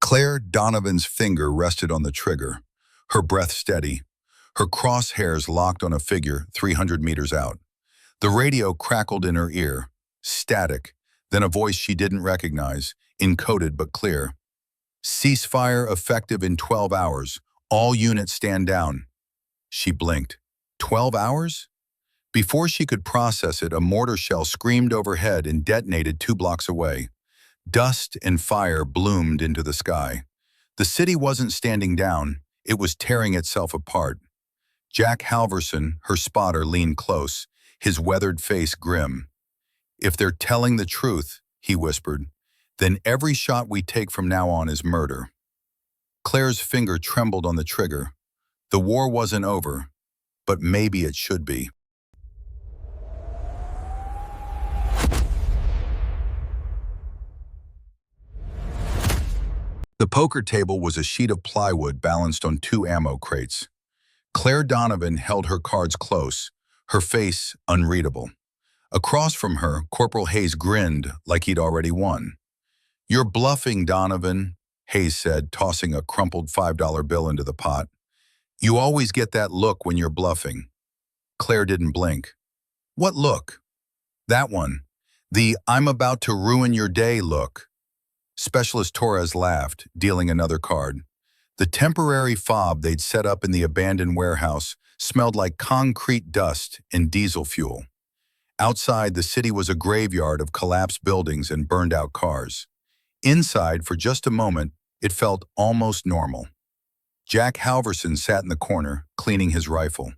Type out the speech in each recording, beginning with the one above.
Claire Donovan's finger rested on the trigger, her breath steady, her crosshairs locked on a figure 300 meters out. The radio crackled in her ear, static, then a voice she didn't recognize, encoded but clear. Ceasefire effective in 12 hours. All units stand down. She blinked. 12 hours? Before she could process it, a mortar shell screamed overhead and detonated 2 blocks away. Dust and fire bloomed into the sky. The city wasn't standing down, it was tearing itself apart. Jack Halverson, her spotter, leaned close, his weathered face grim. "If they're telling the truth," he whispered, "then every shot we take from now on is murder." Claire's finger trembled on the trigger. The war wasn't over, but maybe it should be. The poker table was a sheet of plywood balanced on 2 ammo crates. Claire Donovan held her cards close, her face unreadable. Across from her, Corporal Hayes grinned like he'd already won. "You're bluffing, Donovan," Hayes said, tossing a crumpled $5 bill into the pot. "You always get that look when you're bluffing." Claire didn't blink. "What look?" "That one. The 'I'm about to ruin your day' look." Specialist Torres laughed, dealing another card. The temporary fob they'd set up in the abandoned warehouse smelled like concrete dust and diesel fuel. Outside, the city was a graveyard of collapsed buildings and burned-out cars. Inside, for just a moment, it felt almost normal. Jack Halverson sat in the corner, cleaning his rifle.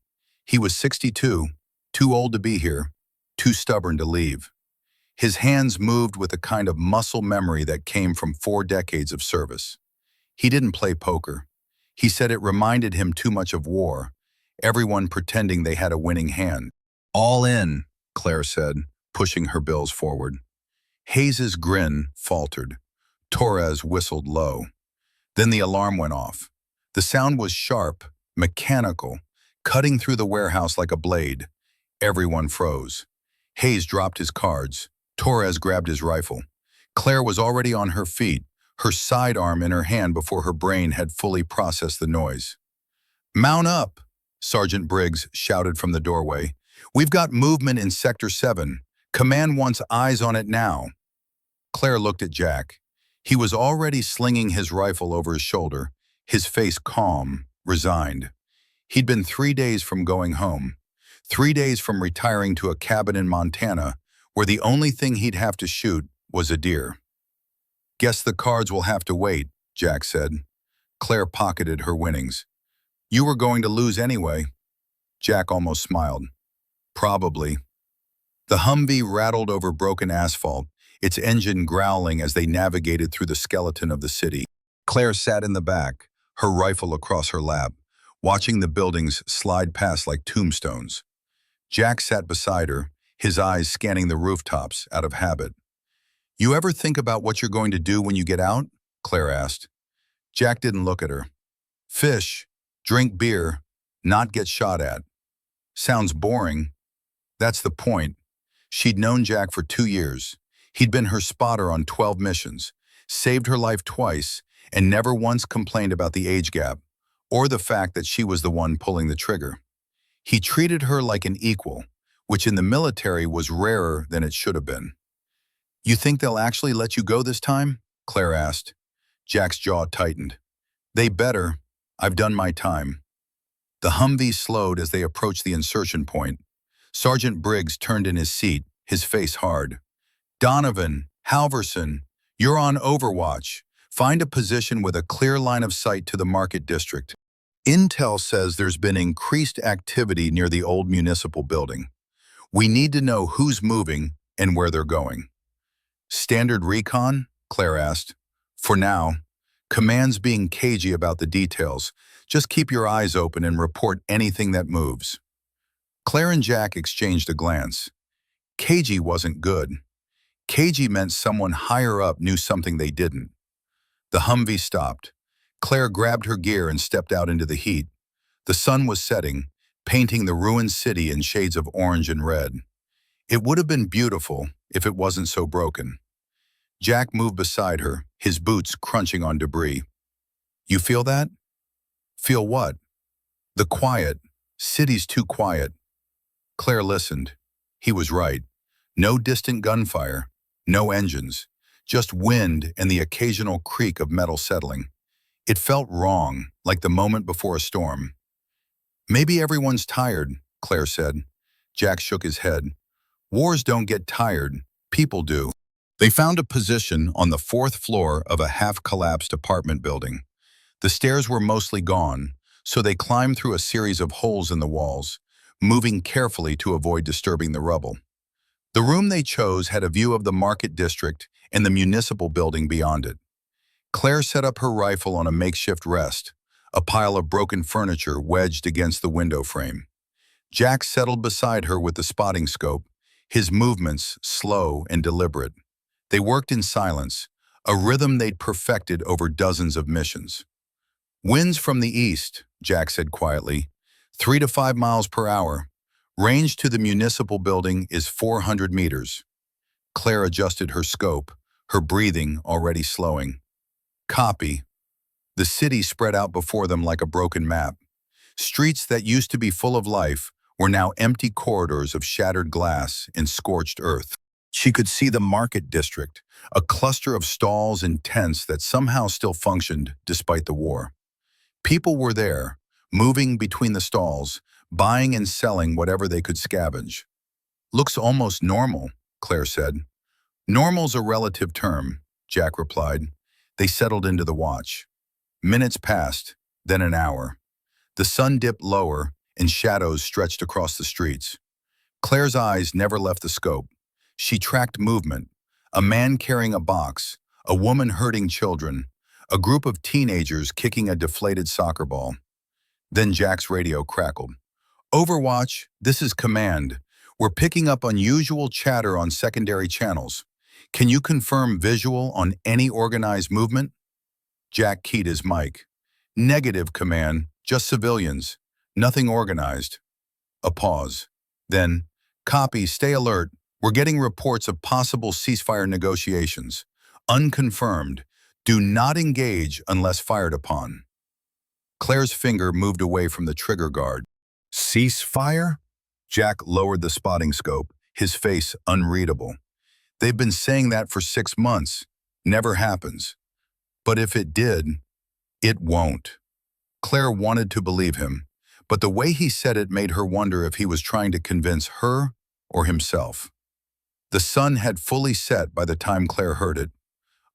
He was 62, too old to be here, too stubborn to leave. His hands moved with a kind of muscle memory that came from 4 decades of service. He didn't play poker. He said it reminded him too much of war, everyone pretending they had a winning hand. "All in," Claire said, pushing her bills forward. Hayes's grin faltered. Torres whistled low. Then the alarm went off. The sound was sharp, mechanical, cutting through the warehouse like a blade. Everyone froze. Hayes dropped his cards. Torres grabbed his rifle. Claire was already on her feet, her sidearm in her hand before her brain had fully processed the noise. "Mount up," Sergeant Briggs shouted from the doorway. "We've got movement in Sector 7. Command wants eyes on it now." Claire looked at Jack. He was already slinging his rifle over his shoulder, his face calm, resigned. He'd been 3 days from going home, 3 days from retiring to a cabin in Montana where the only thing he'd have to shoot was a deer. "Guess the cards will have to wait," Jack said. Claire pocketed her winnings. "You were going to lose anyway." Jack almost smiled. "Probably." The Humvee rattled over broken asphalt, its engine growling as they navigated through the skeleton of the city. Claire sat in the back, her rifle across her lap, watching the buildings slide past like tombstones. Jack sat beside her, his eyes scanning the rooftops out of habit. "You ever think about what you're going to do when you get out?" Claire asked. Jack didn't look at her. "Fish, drink beer, not get shot at." Sounds boring. That's the point. She'd known Jack for 2 years. He'd been her spotter on 12 missions, saved her life twice, and never once complained about the age gap, or the fact that she was the one pulling the trigger. He treated her like an equal, which in the military was rarer than it should have been. "You think they'll actually let you go this time?" Claire asked. Jack's jaw tightened. "They better. I've done my time." The Humvee slowed as they approached the insertion point. Sergeant Briggs turned in his seat, his face hard. "Donovan, Halverson, you're on overwatch. Find a position with a clear line of sight to the market district. Intel says there's been increased activity near the old municipal building. We need to know who's moving and where they're going." "Standard recon?" Claire asked. "For now. Command's being cagey about the details. Just keep your eyes open and report anything that moves." Claire and Jack exchanged a glance. Cagey wasn't good. Cagey meant someone higher up knew something they didn't. The Humvee stopped. Claire grabbed her gear and stepped out into the heat. The sun was setting, painting the ruined city in shades of orange and red. It would have been beautiful if it wasn't so broken. Jack moved beside her, his boots crunching on debris. You feel that? Feel what? The quiet. City's too quiet. Claire listened. He was right. No distant gunfire, no engines, just wind and the occasional creak of metal settling. It felt wrong, like the moment before a storm. Maybe everyone's tired, Claire said. Jack shook his head. Wars don't get tired, people do. They found a position on the fourth floor of a half-collapsed apartment building. The stairs were mostly gone, so they climbed through a series of holes in the walls, moving carefully to avoid disturbing the rubble. The room they chose had a view of the market district and the municipal building beyond it. Claire set up her rifle on a makeshift rest, a pile of broken furniture wedged against the window frame. Jack settled beside her with the spotting scope, his movements slow and deliberate. They worked in silence, a rhythm they'd perfected over dozens of missions. Winds from the east, Jack said quietly, 3 to 5 miles per hour. Range to the municipal building is 400 meters. Claire adjusted her scope, her breathing already slowing. Copy. The city spread out before them like a broken map. Streets that used to be full of life were now empty corridors of shattered glass and scorched earth. She could see the market district, a cluster of stalls and tents that somehow still functioned despite the war. People were there, moving between the stalls, buying and selling whatever they could scavenge. Looks almost normal, Claire said. Normal's a relative term, Jack replied. They settled into the watch. Minutes passed, then an hour. The sun dipped lower and shadows stretched across the streets. Claire's eyes never left the scope. She tracked movement, a man carrying a box, a woman herding children, a group of teenagers kicking a deflated soccer ball. Then Jack's radio crackled. Overwatch, this is Command. We're picking up unusual chatter on secondary channels. Can you confirm visual on any organized movement? Jack keyed his mic. Negative, Command. Just civilians. Nothing organized. A pause. Then, copy, stay alert. We're getting reports of possible ceasefire negotiations. Unconfirmed. Do not engage unless fired upon. Claire's finger moved away from the trigger guard. Ceasefire? Jack lowered the spotting scope, his face unreadable. They've been saying that for 6 months. Never happens. But if it did, it won't. Claire wanted to believe him, but the way he said it made her wonder if he was trying to convince her or himself. The sun had fully set by the time Claire heard it.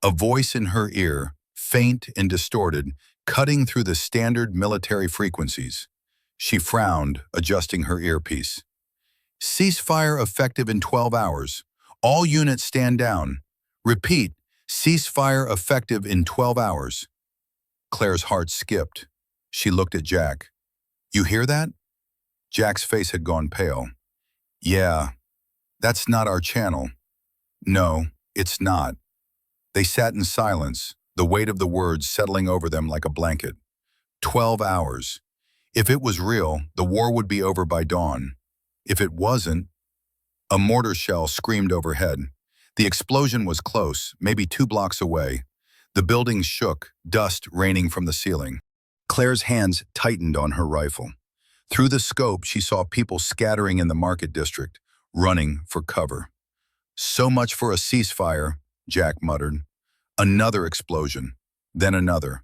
A voice in her ear, faint and distorted, cutting through the standard military frequencies. She frowned, adjusting her earpiece. Ceasefire effective in 12 hours. All units stand down. Repeat, ceasefire effective in 12 hours. Claire's heart skipped. She looked at Jack. You hear that? Jack's face had gone pale. Yeah, that's not our channel. No, it's not. They sat in silence, the weight of the words settling over them like a blanket. 12 hours. If it was real, the war would be over by dawn. If it wasn't, a mortar shell screamed overhead. The explosion was close, maybe 2 blocks away. The building shook, dust raining from the ceiling. Claire's hands tightened on her rifle. Through the scope, she saw people scattering in the market district, running for cover. So much for a ceasefire, Jack muttered. Another explosion, then another.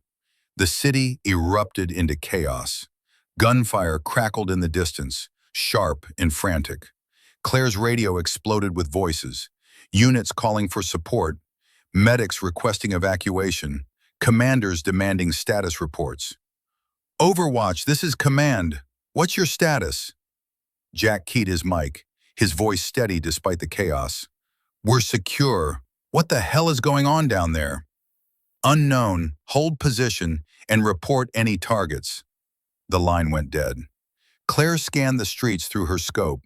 The city erupted into chaos. Gunfire crackled in the distance, sharp and frantic. Claire's radio exploded with voices, units calling for support, medics requesting evacuation, commanders demanding status reports. Overwatch, this is Command. What's your status? Jack keyed his mic, his voice steady despite the chaos. We're secure. What the hell is going on down there? Unknown, hold position, and report any targets. The line went dead. Claire scanned the streets through her scope.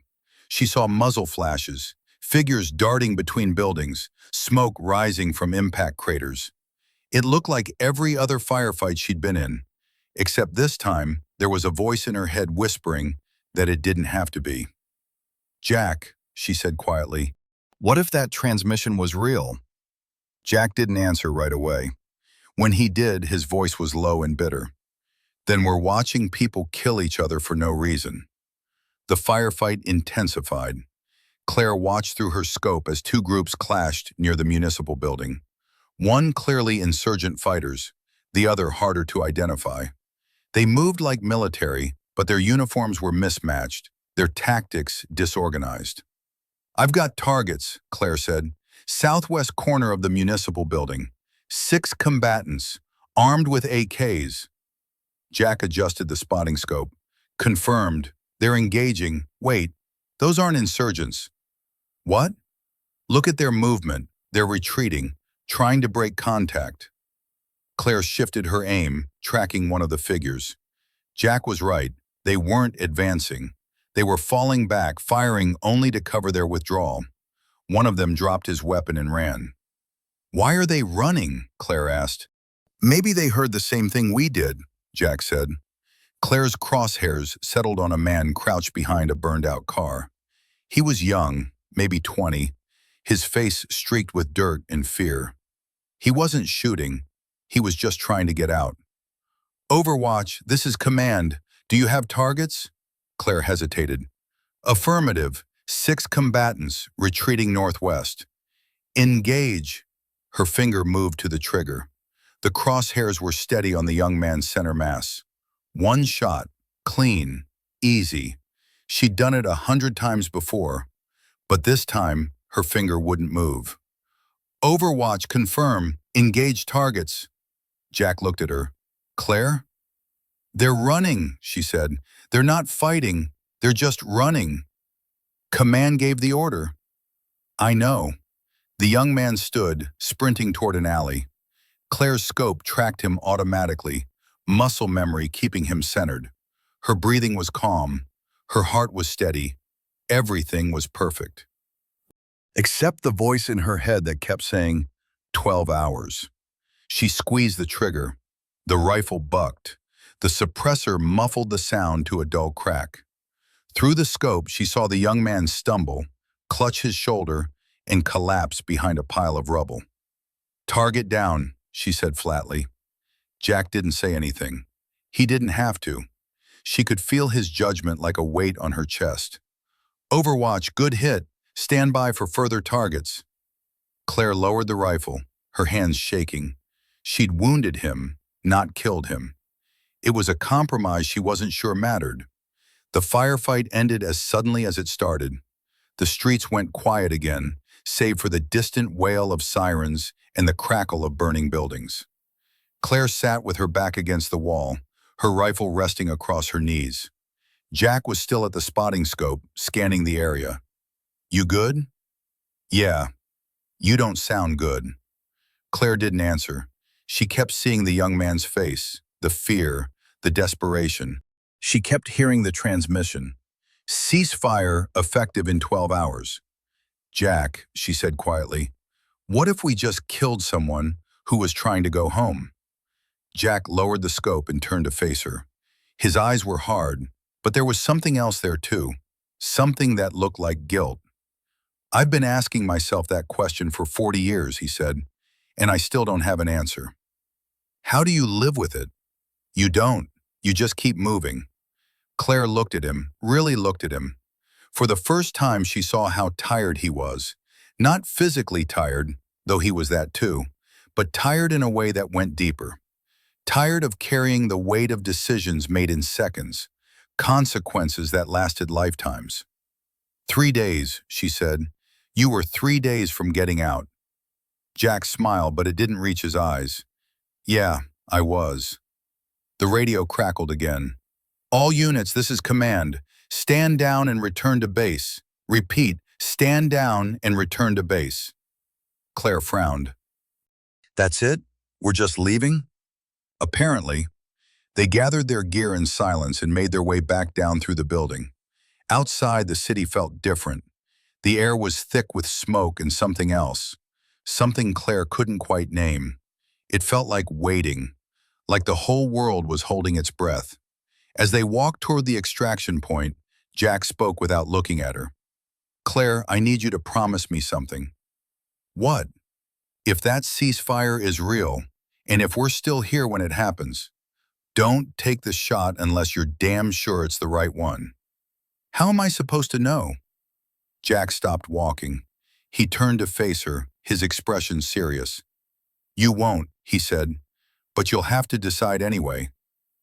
She saw muzzle flashes, figures darting between buildings, smoke rising from impact craters. It looked like every other firefight she'd been in, except this time there was a voice in her head whispering that it didn't have to be. Jack, she said quietly, what if that transmission was real? Jack didn't answer right away. When he did, his voice was low and bitter. Then we're watching people kill each other for no reason. The firefight intensified. Claire watched through her scope as two groups clashed near the municipal building. One clearly insurgent fighters, the other harder to identify. They moved like military, but their uniforms were mismatched, their tactics disorganized. "I've got targets," Claire said. "Southwest corner of the municipal building. 6 combatants, armed with AKs. Jack adjusted the spotting scope. "Confirmed. They're engaging. Wait, those aren't insurgents." "What?" "Look at their movement. They're retreating, trying to break contact." Claire shifted her aim, tracking one of the figures. Jack was right. They weren't advancing. They were falling back, firing only to cover their withdrawal. One of them dropped his weapon and ran. "Why are they running?" Claire asked. "Maybe they heard the same thing we did," Jack said. Claire's crosshairs settled on a man crouched behind a burned-out car. He was young, maybe 20, his face streaked with dirt and fear. He wasn't shooting. He was just trying to get out. "Overwatch, this is command. Do you have targets?" Claire hesitated. "Affirmative. 6 combatants, retreating northwest." "Engage." Her finger moved to the trigger. The crosshairs were steady on the young man's center mass. One shot, clean, easy. She'd done it 100 times before, but this time her finger wouldn't move. "Overwatch, confirm. Engage targets." Jack looked at her. "Claire?" "They're running," she said. "They're not fighting. They're just running." "Command gave the order." "I know." The young man stood, sprinting toward an alley. Claire's scope tracked him automatically, muscle memory keeping him centered. Her breathing was calm. Her heart was steady. Everything was perfect. Except the voice in her head that kept saying, 12 hours. She squeezed the trigger. The rifle bucked. The suppressor muffled the sound to a dull crack. Through the scope, she saw the young man stumble, clutch his shoulder, and collapse behind a pile of rubble. "Target down," she said flatly. Jack didn't say anything. He didn't have to. She could feel his judgment like a weight on her chest. "Overwatch, good hit. Stand by for further targets." Claire lowered the rifle, her hands shaking. She'd wounded him, not killed him. It was a compromise she wasn't sure mattered. The firefight ended as suddenly as it started. The streets went quiet again, save for the distant wail of sirens and the crackle of burning buildings. Claire sat with her back against the wall, her rifle resting across her knees. Jack was still at the spotting scope, scanning the area. "You good?" "Yeah." "You don't sound good." Claire didn't answer. She kept seeing the young man's face, the fear, the desperation. She kept hearing the transmission. "Ceasefire effective in 12 hours. "Jack," she said quietly, "what if we just killed someone who was trying to go home?" Jack lowered the scope and turned to face her. His eyes were hard, but there was something else there too, something that looked like guilt. "I've been asking myself that question for 40 years, he said, "and I still don't have an answer." "How do you live with it?" "You don't. You just keep moving." Claire looked at him, really looked at him. For the first time, she saw how tired he was. Not physically tired, though he was that too, but tired in a way that went deeper. Tired of carrying the weight of decisions made in seconds, consequences that lasted lifetimes. 3 days, she said. "You were 3 days from getting out." Jack smiled, but it didn't reach his eyes. "Yeah, I was." The radio crackled again. "All units, this is command. Stand down and return to base. Repeat, stand down and return to base." Claire frowned. "That's it? We're just leaving?" Apparently. They gathered their gear in silence and made their way back down through the building. Outside, the city felt different. The air was thick with smoke and something else. Something Claire couldn't quite name. It felt like waiting, like the whole world was holding its breath. As they walked toward the extraction point, Jack spoke without looking at her. "Claire, I need you to promise me something." "What?" If that ceasefire is real, and if we're still here when it happens, don't take the shot unless you're damn sure it's the right one. How am I supposed to know? Jack stopped walking. He turned to face her, his expression serious. You won't, he said, but you'll have to decide anyway.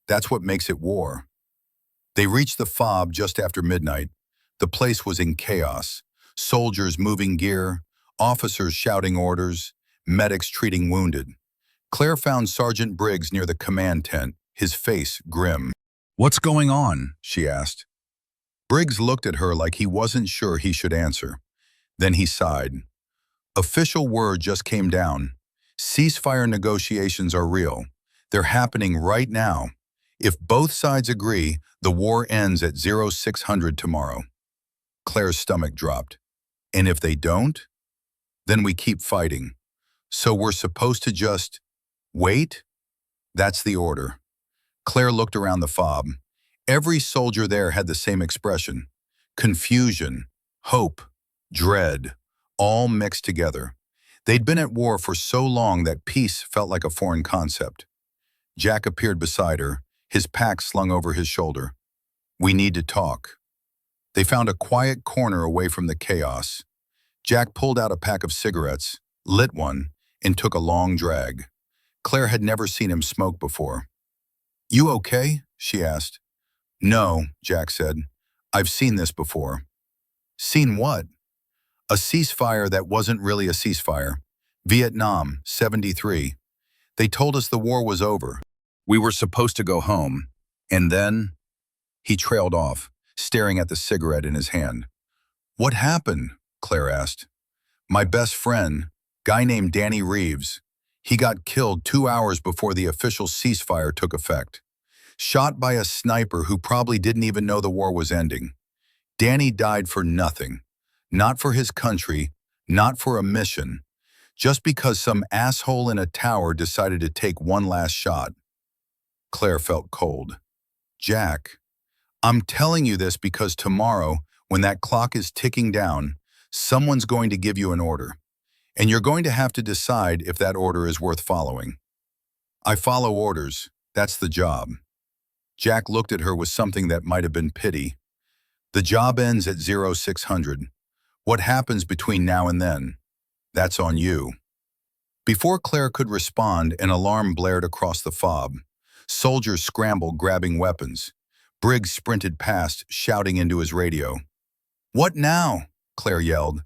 That's what makes it war. They reached the fob just after midnight. The place was in chaos. Soldiers moving gear, officers shouting orders, medics treating wounded. Claire found Sergeant Briggs near the command tent, his face grim. What's going on? She asked. Briggs looked at her like he wasn't sure he should answer. Then he sighed. Official word just came down. Ceasefire negotiations are real. They're happening right now. If both sides agree, the war ends at 0600 tomorrow. Claire's stomach dropped. And if they don't? Then we keep fighting. So we're supposed to just wait? That's the order. Claire looked around the fob. Every soldier there had the same expression. Confusion, hope, dread, all mixed together. They'd been at war for so long that peace felt like a foreign concept. Jack appeared beside her, his pack slung over his shoulder. We need to talk. They found a quiet corner away from the chaos. Jack pulled out a pack of cigarettes, lit one, and took a long drag. Claire had never seen him smoke before. You okay? She asked. No, Jack said. I've seen this before. Seen what? A ceasefire that wasn't really a ceasefire. Vietnam, 73. They told us the war was over. We were supposed to go home. And then? He trailed off, staring at the cigarette in his hand. What happened? Claire asked. My best friend, guy named Danny Reeves. He got killed 2 hours before the official ceasefire took effect. Shot by a sniper who probably didn't even know the war was ending. Danny died for nothing. Not for his country, not for a mission, just because some asshole in a tower decided to take one last shot. Claire felt cold. Jack, I'm telling you this because tomorrow, when that clock is ticking down, someone's going to give you an order, and you're going to have to decide if that order is worth following. I follow orders. That's the job. Jack looked at her with something that might have been pity. The job ends at 0600. What happens between now and then? That's on you. Before Claire could respond, an alarm blared across the fob. Soldiers scrambled, grabbing weapons. Briggs sprinted past, shouting into his radio. What now? Claire yelled.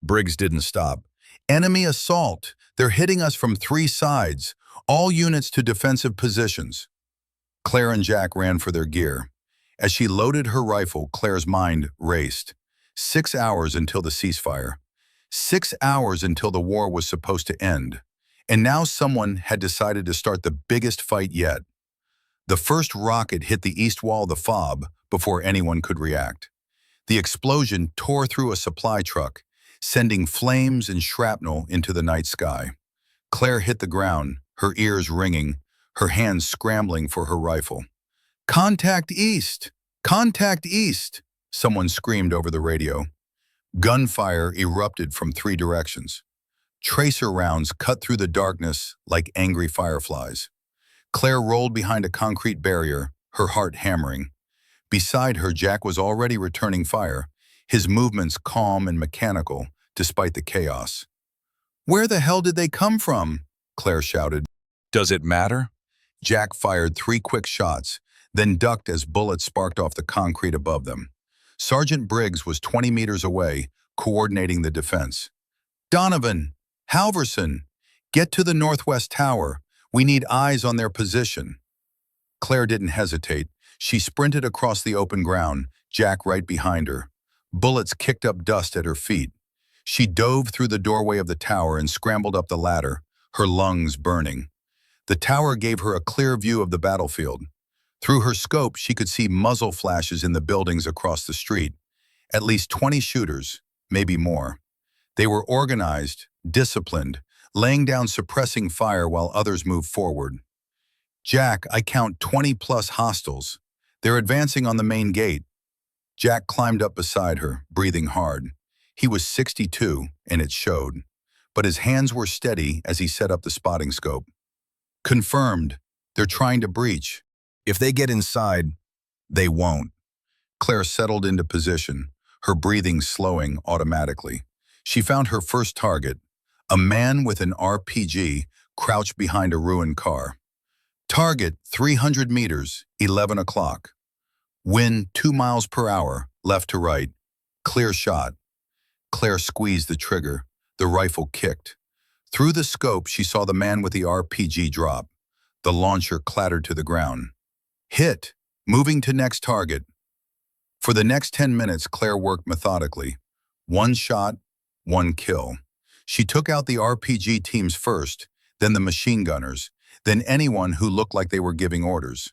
Briggs didn't stop. Enemy assault. They're hitting us from 3 sides. All units to defensive positions. Claire and Jack ran for their gear. As she loaded her rifle, Claire's mind raced. 6 hours until the ceasefire. 6 hours until the war was supposed to end. And now someone had decided to start the biggest fight yet. The first rocket hit the east wall of the fob before anyone could react. The explosion tore through a supply truck, sending flames and shrapnel into the night sky. Claire hit the ground, her ears ringing, her hands scrambling for her rifle. Contact east! Contact east! Someone screamed over the radio. Gunfire erupted from 3 directions. Tracer rounds cut through the darkness like angry fireflies. Claire rolled behind a concrete barrier, her heart hammering. Beside her, Jack was already returning fire, his movements calm and mechanical despite the chaos. Where the hell did they come from? Claire shouted. Does it matter? Jack fired 3 quick shots, then ducked as bullets sparked off the concrete above them. Sergeant Briggs was 20 meters away, coordinating the defense. Donovan! Halverson! Get to the northwest tower. We need eyes on their position. Claire didn't hesitate. She sprinted across the open ground, Jack right behind her. Bullets kicked up dust at her feet. She dove through the doorway of the tower and scrambled up the ladder, her lungs burning. The tower gave her a clear view of the battlefield. Through her scope, she could see muzzle flashes in the buildings across the street. At least 20 shooters, maybe more. They were organized, disciplined, laying down suppressing fire while others moved forward. Jack, I count 20+ hostiles. They're advancing on the main gate. Jack climbed up beside her, breathing hard. He was 62, and it showed. but his hands were steady as he set up the spotting scope. Confirmed. They're trying to breach. If they get inside, they won't. Claire settled into position, her breathing slowing automatically. She found her first target, a man with an RPG crouched behind a ruined car. Target 300 meters, 11 o'clock. Wind 2 miles per hour, left to right. Clear shot. Claire squeezed the trigger. The rifle kicked. Through the scope, she saw the man with the RPG drop. The launcher clattered to the ground. Hit. Moving to next target. For the next 10 minutes, Claire worked methodically. One shot, one kill. She took out the RPG teams first, then the machine gunners, then anyone who looked like they were giving orders.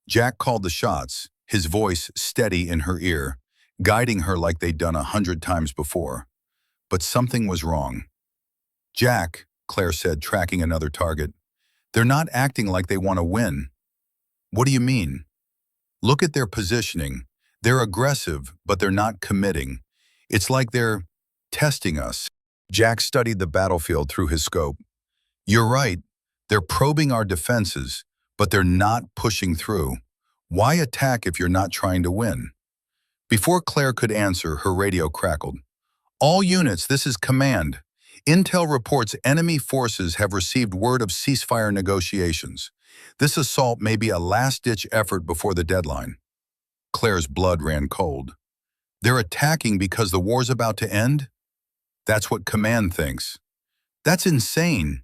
Jack called the shots, his voice steady in her ear, guiding her like they'd done 100 times before. But something was wrong. Jack, Claire said, tracking another target, they're not acting like they want to win. What do you mean? Look at their positioning. They're aggressive, but they're not committing. It's like they're testing us. Jack studied the battlefield through his scope. You're right. They're probing our defenses, but they're not pushing through. Why attack if you're not trying to win? Before Claire could answer, her radio crackled. All units, this is command. Intel reports enemy forces have received word of ceasefire negotiations. This assault may be a last-ditch effort before the deadline. Claire's blood ran cold. They're attacking because the war's about to end? That's what command thinks. That's insane.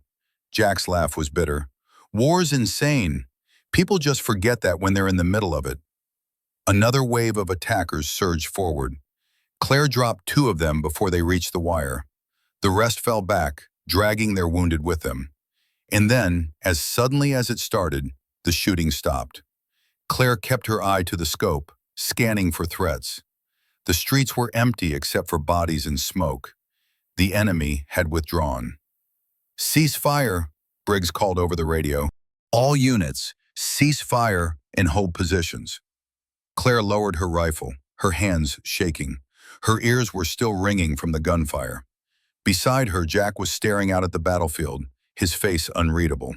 Jack's laugh was bitter. War's insane. People just forget that when they're in the middle of it. Another wave of attackers surged forward. Claire dropped 2 of them before they reached the wire. The rest fell back, dragging their wounded with them. And then, as suddenly as it started, the shooting stopped. Claire kept her eye to the scope, scanning for threats. The streets were empty except for bodies and smoke. The enemy had withdrawn. Cease fire, Briggs called over the radio. All units, cease fire and hold positions. Claire lowered her rifle, her hands shaking. Her ears were still ringing from the gunfire. Beside her, Jack was staring out at the battlefield, his face unreadable.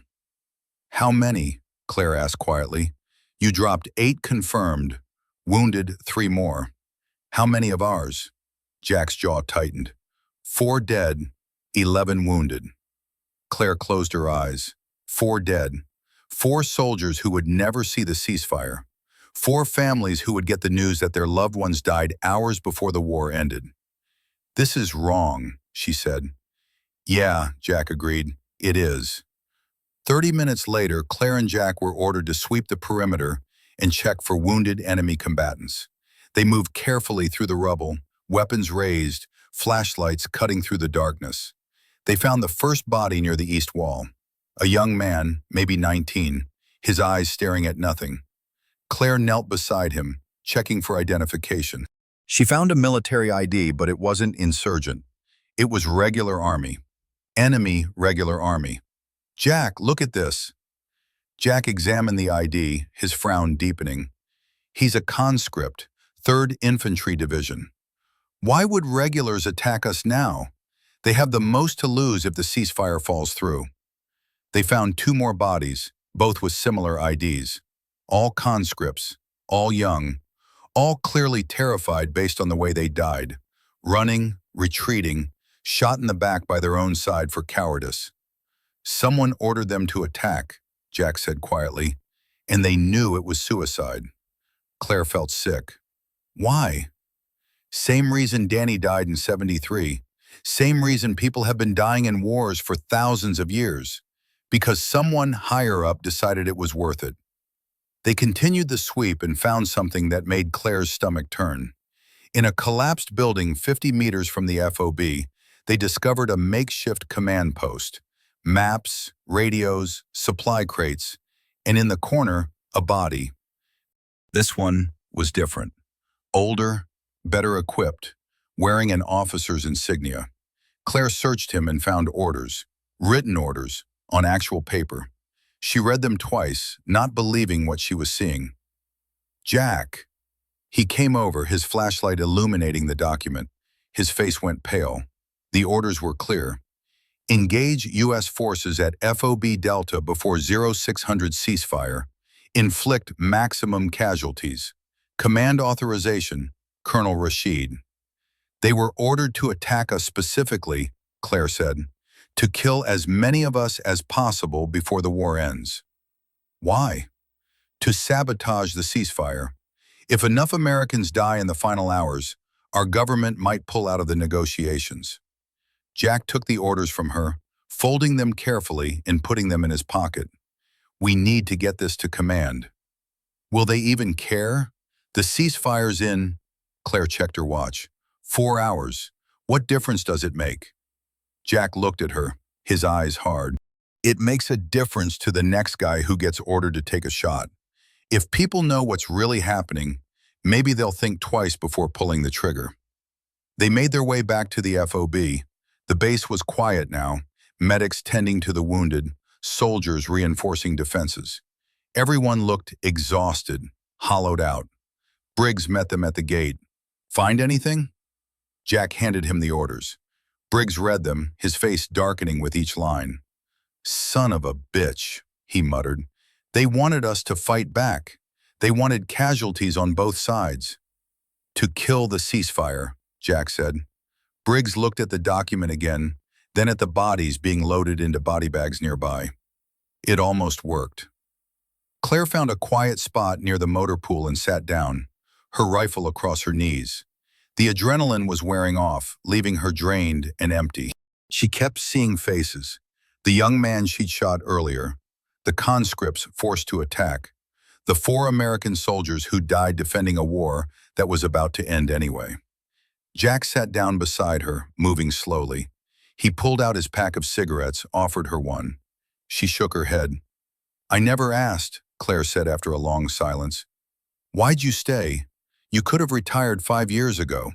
How many? Claire asked quietly. You dropped 8 confirmed, wounded 3 more. How many of ours? Jack's jaw tightened. 4 dead, 11 wounded. Claire closed her eyes. 4 dead. 4 soldiers who would never see the ceasefire. 4 families who would get the news that their loved ones died hours before the war ended. This is wrong, she said. Yeah, Jack agreed. It is. 30 minutes later, Claire and Jack were ordered to sweep the perimeter and check for wounded enemy combatants. They moved carefully through the rubble, weapons raised, flashlights cutting through the darkness. They found the first body near the east wall. A young man, maybe 19, his eyes staring at nothing. Claire knelt beside him, checking for identification. She found a military ID, but it wasn't insurgent. It was regular army. Enemy regular army. Jack, look at this. Jack examined the ID, his frown deepening. He's a conscript, 3rd Infantry Division. Why would regulars attack us now? They have the most to lose if the ceasefire falls through. They found 2 more bodies, both with similar IDs. All conscripts, all young, all clearly terrified based on the way they died. Running, retreating, shot in the back by their own side for cowardice. Someone ordered them to attack, Jack said quietly, and they knew it was suicide. Claire felt sick. Why? Same reason Danny died in '73. Same reason people have been dying in wars for thousands of years. Because someone higher up decided it was worth it. They continued the sweep and found something that made Claire's stomach turn. In a collapsed building 50 meters from the FOB, they discovered a makeshift command post. Maps, radios, supply crates, and in the corner, a body. This one was different. Older, better equipped, wearing an officer's insignia. Claire searched him and found orders, written orders, on actual paper. She read them twice, not believing what she was seeing. Jack. He came over, his flashlight illuminating the document. His face went pale. The orders were clear. Engage U.S. forces at FOB Delta before 0600 ceasefire. Inflict maximum casualties. Command authorization, Colonel Rashid. They were ordered to attack us specifically, Claire said, to kill as many of us as possible before the war ends. Why? To sabotage the ceasefire. If enough Americans die in the final hours, our government might pull out of the negotiations. Jack took the orders from her, folding them carefully and putting them in his pocket. We need to get this to command. Will they even care? The ceasefire's in, Claire checked her watch, 4 hours. What difference does it make? Jack looked at her, his eyes hard. It makes a difference to the next guy who gets ordered to take a shot. If people know what's really happening, maybe they'll think twice before pulling the trigger. They made their way back to the FOB. The base was quiet now, medics tending to the wounded, soldiers reinforcing defenses. Everyone looked exhausted, hollowed out. Briggs met them at the gate. Find anything? Jack handed him the orders. Briggs read them, his face darkening with each line. Son of a bitch, he muttered. They wanted us to fight back. They wanted casualties on both sides. To kill the ceasefire, Jack said. Briggs looked at the document again, then at the bodies being loaded into body bags nearby. It almost worked. Claire found a quiet spot near the motor pool and sat down, her rifle across her knees. The adrenaline was wearing off, leaving her drained and empty. She kept seeing faces. The young man she'd shot earlier, the conscripts forced to attack, the 4 American soldiers who died defending a war that was about to end anyway. Jack sat down beside her, moving slowly. He pulled out his pack of cigarettes, offered her one. She shook her head. I never asked, Claire said after a long silence. Why'd you stay? You could have retired 5 years ago.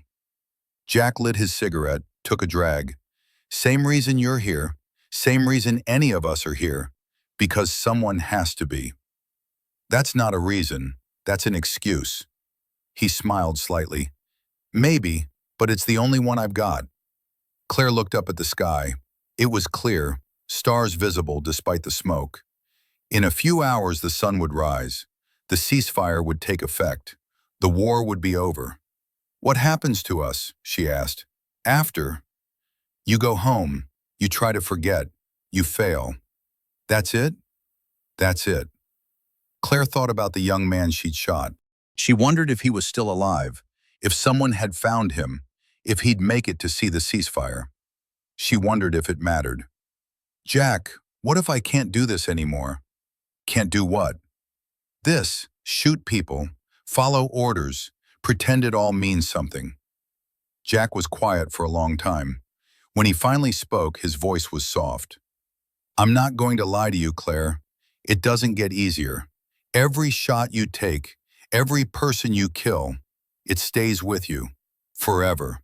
Jack lit his cigarette, took a drag. Same reason you're here. Same reason any of us are here. Because someone has to be. That's not a reason. That's an excuse. He smiled slightly. Maybe, but it's the only one I've got. Claire looked up at the sky. It was clear, stars visible despite the smoke. In a few hours the sun would rise. The ceasefire would take effect. The war would be over. What happens to us? She asked. After? You go home. You try to forget. You fail. That's it? That's it. Claire thought about the young man she'd shot. She wondered if he was still alive, if someone had found him, if he'd make it to see the ceasefire. She wondered if it mattered. Jack, what if I can't do this anymore? Can't do what? This, shoot people, follow orders, pretend it all means something. Jack was quiet for a long time. When he finally spoke, his voice was soft. I'm not going to lie to you, Claire. It doesn't get easier. Every shot you take, every person you kill, it stays with you, forever.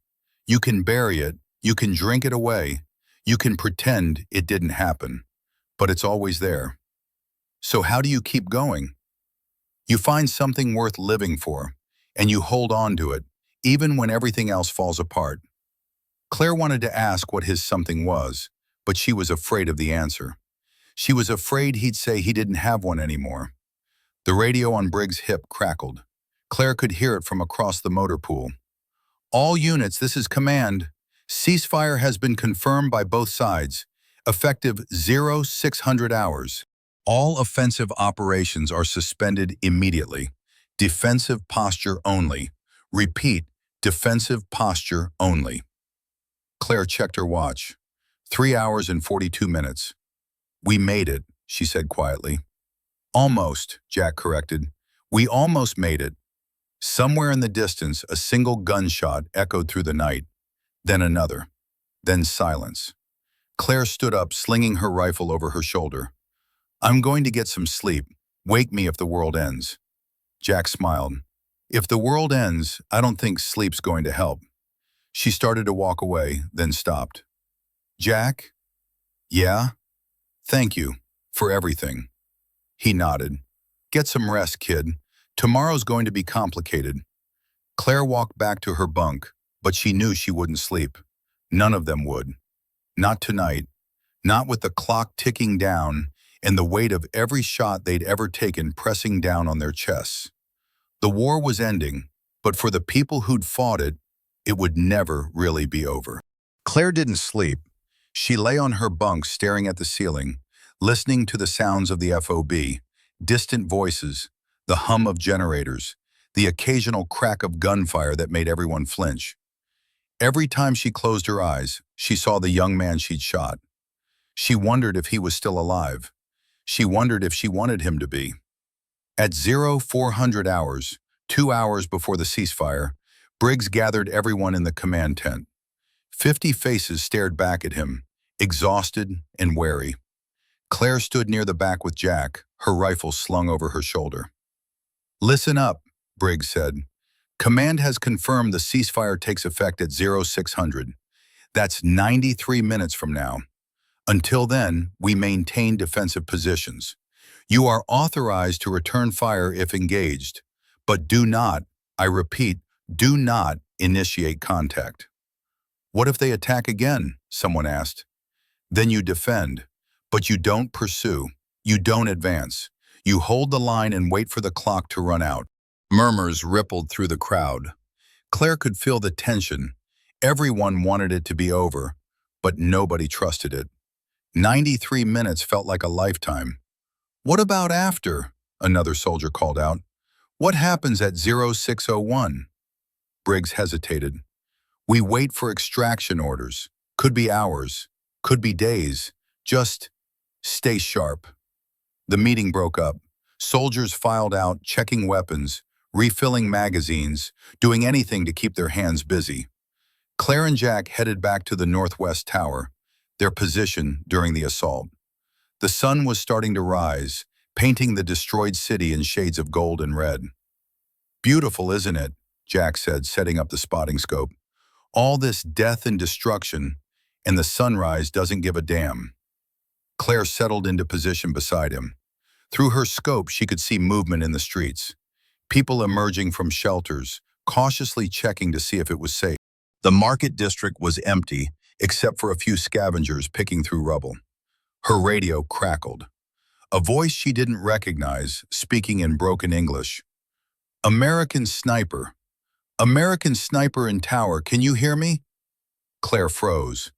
You can bury it, you can drink it away, you can pretend it didn't happen, but it's always there. So how do you keep going? You find something worth living for, and you hold on to it, even when everything else falls apart. Claire wanted to ask what his something was, but she was afraid of the answer. She was afraid he'd say he didn't have one anymore. The radio on Briggs' hip crackled. Claire could hear it from across the motor pool. All units, this is command. Ceasefire has been confirmed by both sides. Effective 0600 hours. All offensive operations are suspended immediately. Defensive posture only. Repeat, defensive posture only. Claire checked her watch. 3 hours and 42 minutes. We made it, she said quietly. Almost, Jack corrected. We almost made it. Somewhere in the distance, a single gunshot echoed through the night. Then another. Then silence. Claire stood up, slinging her rifle over her shoulder. I'm going to get some sleep. Wake me if the world ends. Jack smiled. If the world ends, I don't think sleep's going to help. She started to walk away, then stopped. Jack? Yeah? Thank you for everything. He nodded. Get some rest, kid. Tomorrow's going to be complicated. Claire walked back to her bunk, but she knew she wouldn't sleep. None of them would. Not tonight. not with the clock ticking down and the weight of every shot they'd ever taken pressing down on their chests. The war was ending, but for the people who'd fought it, it would never really be over. Claire didn't sleep. She lay on her bunk staring at the ceiling, listening to the sounds of the FOB, distant voices, the hum of generators, the occasional crack of gunfire that made everyone flinch. Every time she closed her eyes, she saw the young man she'd shot. She wondered if he was still alive. She wondered if she wanted him to be. At 0400 hours, 2 hours before the ceasefire, Briggs gathered everyone in the command tent. 50 faces stared back at him, exhausted and wary. Claire stood near the back with Jack, her rifle slung over her shoulder. "Listen up," Briggs said. "Command has confirmed the ceasefire takes effect at 0600. That's 93 minutes from now. Until then, we maintain defensive positions. You are authorized to return fire if engaged, but do not, I repeat, do not initiate contact." "What if they attack again?" someone asked. "Then you defend, but you don't pursue. You don't advance. You hold the line and wait for the clock to run out." Murmurs rippled through the crowd. Claire could feel the tension. Everyone wanted it to be over, but nobody trusted it. 93 minutes felt like a lifetime. "What about after?" another soldier called out. "What happens at 0601? Briggs hesitated. "We wait for extraction orders. Could be hours, could be days. Just stay sharp." The meeting broke up. Soldiers filed out, checking weapons, refilling magazines, doing anything to keep their hands busy. Claire and Jack headed back to the Northwest Tower, their position during the assault. The sun was starting to rise, painting the destroyed city in shades of gold and red. "Beautiful, isn't it?" Jack said, setting up the spotting scope. "All this death and destruction, and the sunrise doesn't give a damn." Claire settled into position beside him. Through her scope, she could see movement in the streets. People emerging from shelters, cautiously checking to see if it was safe. The market district was empty, except for a few scavengers picking through rubble. Her radio crackled. A voice she didn't recognize, speaking in broken English. "American sniper. American sniper in tower, can you hear me?" Claire froze.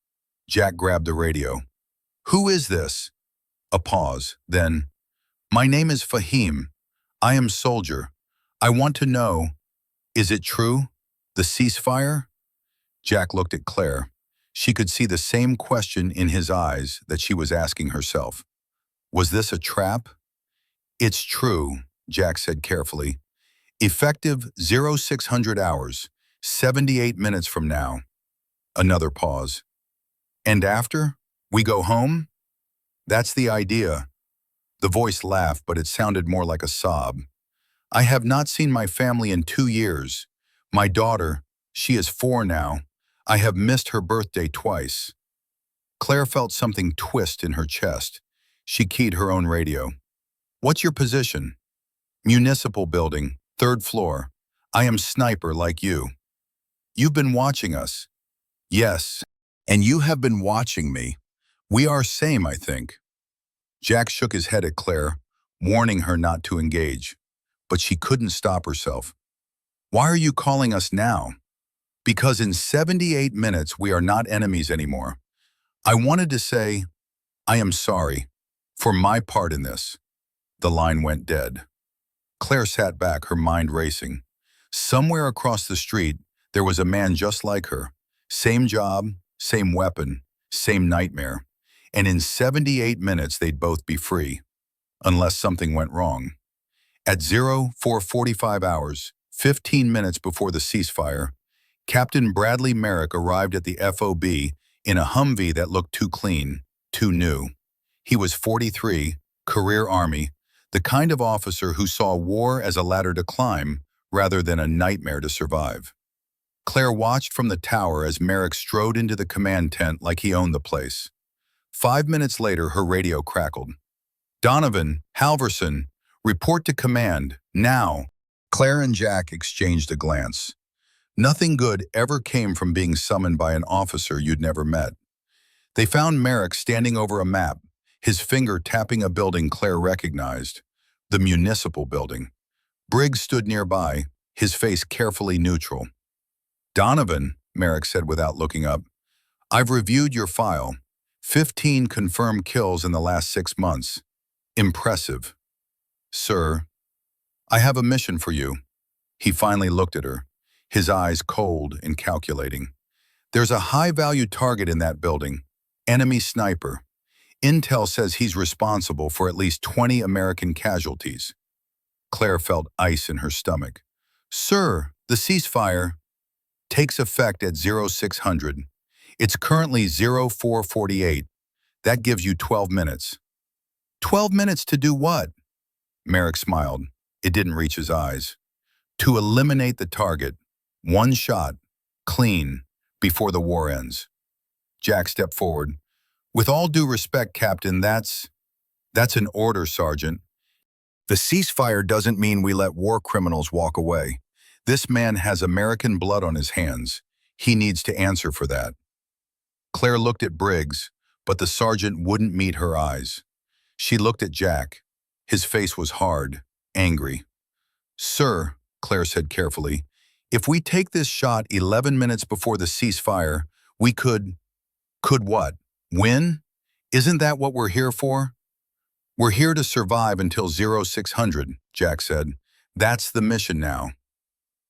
Jack grabbed the radio. "Who is this?" A pause, then, "My name is Fahim. I am soldier. I want to know, is it true? The ceasefire?" Jack looked at Claire. She could see the same question in his eyes that she was asking herself. Was this a trap? "It's true," Jack said carefully. "Effective 0600 hours, 78 minutes from now." Another pause. "And after? We go home?" "That's the idea." The voice laughed, but it sounded more like a sob. "I have not seen my family in 2 years. My daughter, she is 4 now. I have missed her birthday twice." Claire felt something twist in her chest. She keyed her own radio. "What's your position?" "Municipal building, 3rd floor. I am sniper like you." "You've been watching us." "Yes, and you have been watching me. We are same, I think." Jack shook his head at Claire, warning her not to engage. But she couldn't stop herself. "Why are you calling us now?" "Because in 78 minutes we are not enemies anymore. I wanted to say, I am sorry, for my part in this." The line went dead. Claire sat back, her mind racing. Somewhere across the street, there was a man just like her. Same job, same weapon, same nightmare. And in 78 minutes they'd both be free. Unless something went wrong. At 0445 hours, 15 minutes before the ceasefire, Captain Bradley Merrick arrived at the FOB in a Humvee that looked too clean, too new. He was 43, career Army, the kind of officer who saw war as a ladder to climb rather than a nightmare to survive. Claire watched from the tower as Merrick strode into the command tent like he owned the place. 5 minutes later, her radio crackled. "Donovan, Halverson, report to command, now." Claire and Jack exchanged a glance. Nothing good ever came from being summoned by an officer you'd never met. They found Merrick standing over a map, his finger tapping a building Claire recognized, the municipal building. Briggs stood nearby, his face carefully neutral. "Donovan," Merrick said without looking up, "I've reviewed your file. 15 confirmed kills in the last 6 months. Impressive." "Sir, I have a mission for you." He finally looked at her, his eyes cold and calculating. "There's a high-value target in that building, enemy sniper. Intel says he's responsible for at least 20 American casualties." Claire felt ice in her stomach. "Sir, the ceasefire takes effect at 0600. It's currently 0448. That gives you 12 minutes. 12 minutes to do what?" Merrick smiled. It didn't reach his eyes. "To eliminate the target. One shot. Clean. Before the war ends." Jack stepped forward. "With all due respect, Captain, that's an order, Sergeant. The ceasefire doesn't mean we let war criminals walk away. This man has American blood on his hands. He needs to answer for that." Claire looked at Briggs, but the sergeant wouldn't meet her eyes. She looked at Jack. His face was hard, angry. "Sir," Claire said carefully, "if we take this shot 11 minutes before the ceasefire, we could what? Win? Isn't that what we're here for?" "We're here to survive until 0600, Jack said. "That's the mission now."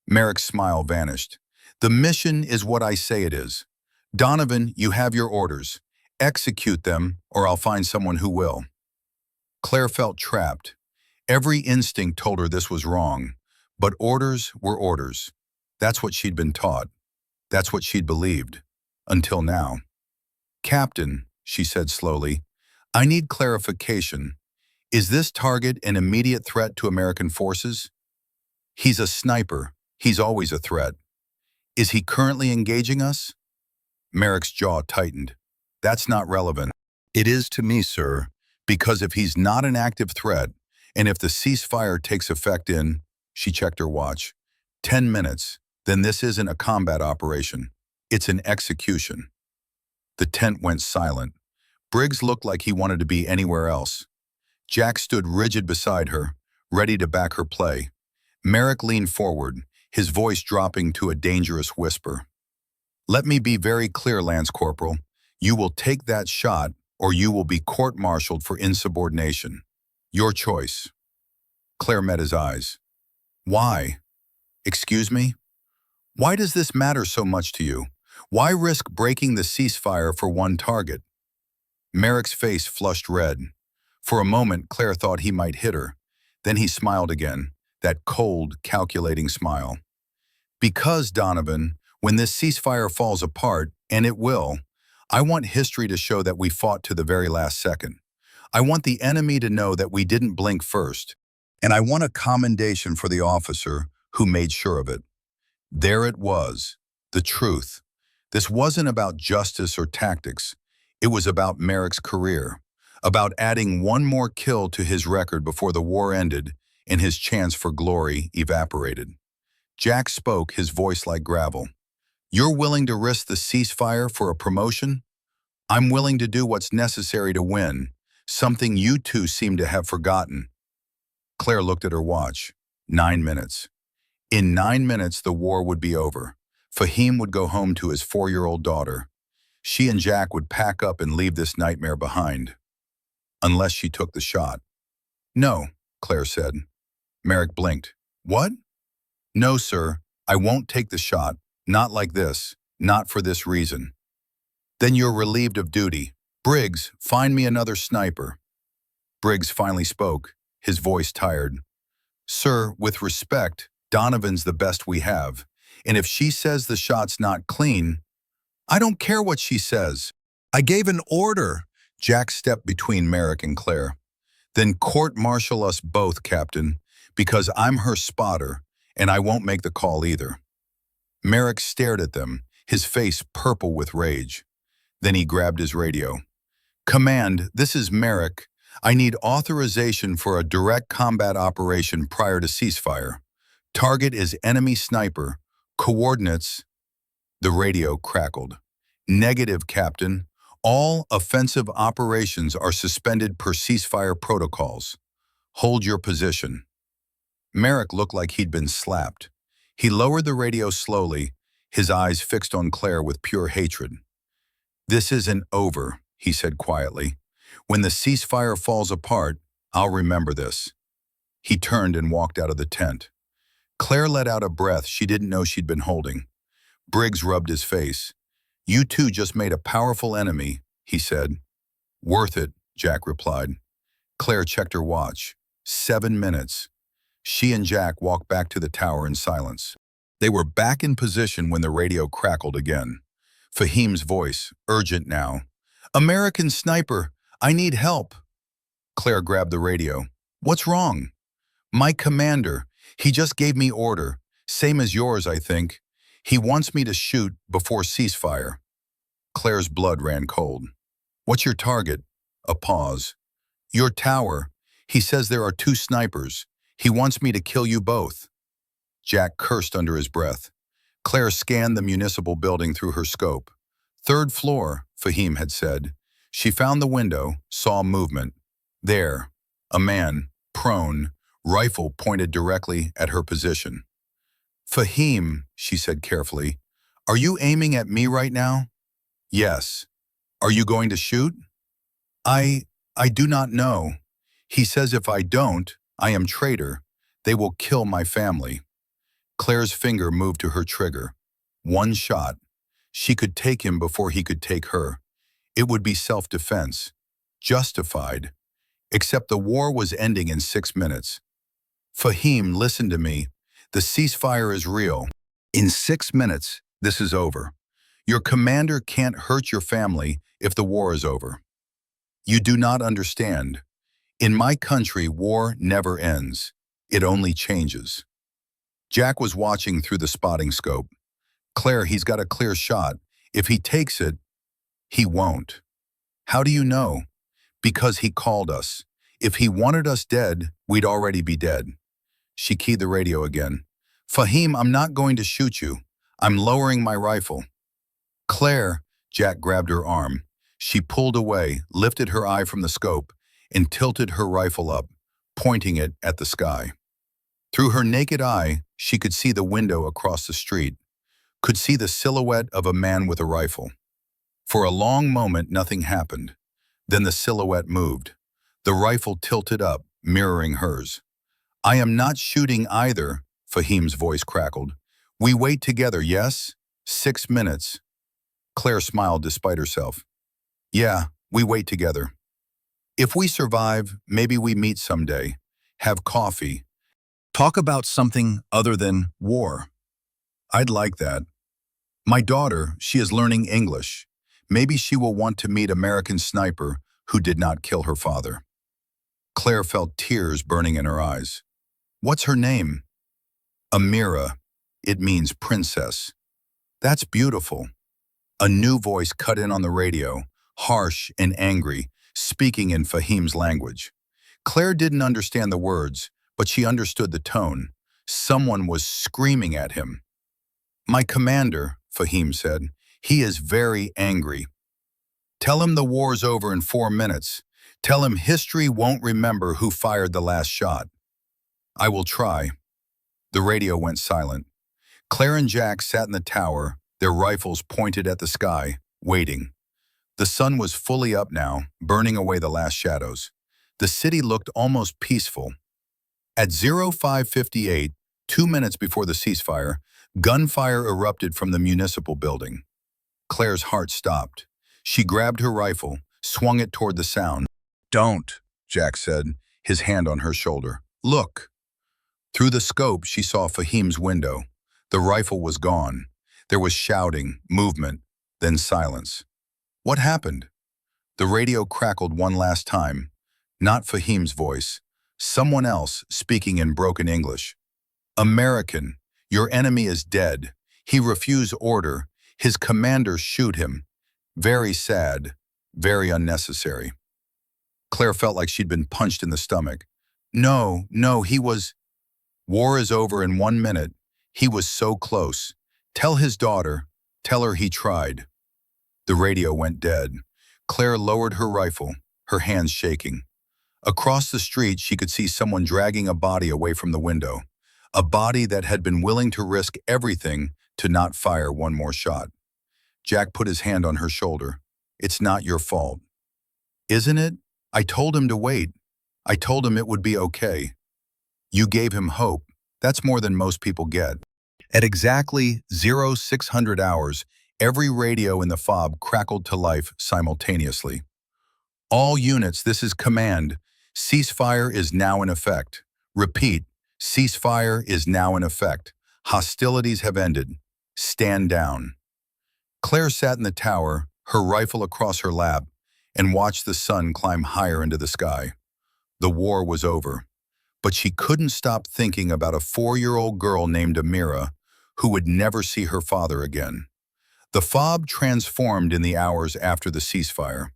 Merrick's smile vanished. "The mission is what I say it is. Donovan, you have your orders. Execute them, or I'll find someone who will." Claire felt trapped. Every instinct told her this was wrong, but orders were orders. That's what she'd been taught. That's what she'd believed. Until now. "Captain," she said slowly, "I need clarification. Is this target an immediate threat to American forces?" "He's a sniper. He's always a threat." "Is he currently engaging us?" Merrick's jaw tightened. "That's not relevant." "It is to me, sir, because if he's not an active threat, and if the ceasefire takes effect in," she checked her watch, "10 minutes, then this isn't a combat operation. It's an execution." The tent went silent. Briggs looked like he wanted to be anywhere else. Jack stood rigid beside her, ready to back her play. Merrick leaned forward, his voice dropping to a dangerous whisper. "Let me be very clear, Lance Corporal. You will take that shot, or you will be court-martialed for insubordination. Your choice." Claire met his eyes. "Why?" "Excuse me? Why does this matter so much to you? Why risk breaking the ceasefire for one target?" Merrick's face flushed red. For a moment, Claire thought he might hit her. Then he smiled again, that cold, calculating smile. "Because, Donovan, when this ceasefire falls apart, and it will, I want history to show that we fought to the very last second. I want the enemy to know that we didn't blink first. And I want a commendation for the officer who made sure of it." There it was, the truth. This wasn't about justice or tactics. It was about Merrick's career, about adding one more kill to his record before the war ended and his chance for glory evaporated. Jack spoke, his voice like gravel. "You're willing to risk the ceasefire for a promotion? I'm willing to do what's necessary to win, something you two seem to have forgotten." Claire looked at her watch. 9 minutes. In 9 minutes, the war would be over. Fahim would go home to his 4-year-old daughter. She and Jack would pack up and leave this nightmare behind. Unless she took the shot. "No," Claire said. Merrick blinked. "What?" "No, sir. I won't take the shot. Not like this. Not for this reason." "Then you're relieved of duty. Briggs, find me another sniper." Briggs finally spoke, his voice tired. "Sir, with respect, Donovan's the best we have. And if she says the shot's not clean, I don't care what she says. I gave an order." Jack stepped between Merrick and Claire. "Then court-martial us both, Captain, because I'm her spotter, and I won't make the call either." Merrick stared at them, his face purple with rage. Then he grabbed his radio. "Command, this is Merrick. I need authorization for a direct combat operation prior to ceasefire. Target is enemy sniper. Coordinates..." The radio crackled. "Negative, Captain. All offensive operations are suspended per ceasefire protocols. Hold your position. Merrick looked like he'd been slapped. He lowered the radio slowly, his eyes fixed on Claire with pure hatred. "This isn't over," he said quietly. "When the ceasefire falls apart, I'll remember this." He turned and walked out of the tent. Claire let out a breath she didn't know she'd been holding. Briggs rubbed his face. "You two just made a powerful enemy," he said. "Worth it," Jack replied. Claire checked her watch. 7 minutes. She and Jack walked back to the tower in silence. They were back in position when the radio crackled again. Fahim's voice, urgent now. "American sniper, I need help." Claire grabbed the radio. "What's wrong?" "My commander. He just gave me order. Same as yours, I think. He wants me to shoot before ceasefire." Claire's blood ran cold. "What's your target?" A pause. "Your tower. He says there are 2 snipers. He wants me to kill you both." Jack cursed under his breath. Claire scanned the municipal building through her scope. "3rd floor," Fahim had said. She found the window, saw movement. There, a man, prone, rifle pointed directly at her position. "Fahim," she said carefully, "are you aiming at me right now?" "Yes." "Are you going to shoot?" I do not know. He says if I don't, I am traitor. They will kill my family." Claire's finger moved to her trigger. 1 shot. She could take him before he could take her. It would be self-defense. Justified. Except the war was ending in 6 minutes. "Fahim, listen to me. The ceasefire is real. In 6 minutes, this is over. Your commander can't hurt your family if the war is over. You do not understand. In my country, war never ends. It only changes." Jack was watching through the spotting scope. "Claire, he's got a clear shot. If he takes it, he won't." "How do you know?" "Because he called us. If he wanted us dead, we'd already be dead." She keyed the radio again. "Fahim, I'm not going to shoot you. I'm lowering my rifle." "Claire," Jack grabbed her arm. She pulled away, lifted her eye from the scope, and tilted her rifle up, pointing it at the sky. Through her naked eye, she could see the window across the street, could see the silhouette of a man with a rifle. For a long moment, nothing happened. Then the silhouette moved. The rifle tilted up, mirroring hers. "I am not shooting either," Fahim's voice crackled. "We wait together, yes? 6 minutes." Claire smiled despite herself. "Yeah, we wait together. If we survive, maybe we meet someday, have coffee, talk about something other than war." "I'd like that. My daughter, she is learning English. Maybe she will want to meet American sniper who did not kill her father." Claire felt tears burning in her eyes. "What's her name?" "Amira. It means princess." "That's beautiful." A new voice cut in on the radio, harsh and angry, speaking in Fahim's language. Claire didn't understand the words, but she understood the tone. Someone was screaming at him. "My commander," Fahim said. "He is very angry. Tell him the war's over in 4 minutes. Tell him history won't remember who fired the last shot." "I will try." The radio went silent. Claire and Jack sat in the tower, their rifles pointed at the sky, waiting. The sun was fully up now, burning away the last shadows. The city looked almost peaceful. At 05:58, 2 minutes before the ceasefire, gunfire erupted from the municipal building. Claire's heart stopped. She grabbed her rifle, swung it toward the sound. "Don't," Jack said, his hand on her shoulder. "Look." Through the scope, she saw Fahim's window. The rifle was gone. There was shouting, movement, then silence. What happened? The radio crackled one last time. Not Fahim's voice. Someone else speaking in broken English. "American, your enemy is dead. He refused order. His commander shoot him. Very sad. Very unnecessary." Claire felt like she'd been punched in the stomach. No, he was... "War is over in 1 minute. He was so close. Tell his daughter. Tell her he tried." The radio went dead. Claire lowered her rifle, her hands shaking. Across the street, she could see someone dragging a body away from the window, a body that had been willing to risk everything to not fire one more shot. Jack put his hand on her shoulder. "It's not your fault." "Isn't it? I told him to wait. I told him it would be okay." "You gave him hope. That's more than most people get." At exactly 0600 hours, every radio in the fob crackled to life simultaneously. "All units, this is command. Ceasefire is now in effect. Repeat, ceasefire is now in effect. Hostilities have ended. Stand down." Claire sat in the tower, her rifle across her lap, and watched the sun climb higher into the sky. The war was over, but she couldn't stop thinking about a 4-year-old girl named Amira who would never see her father again. The fob transformed in the hours after the ceasefire.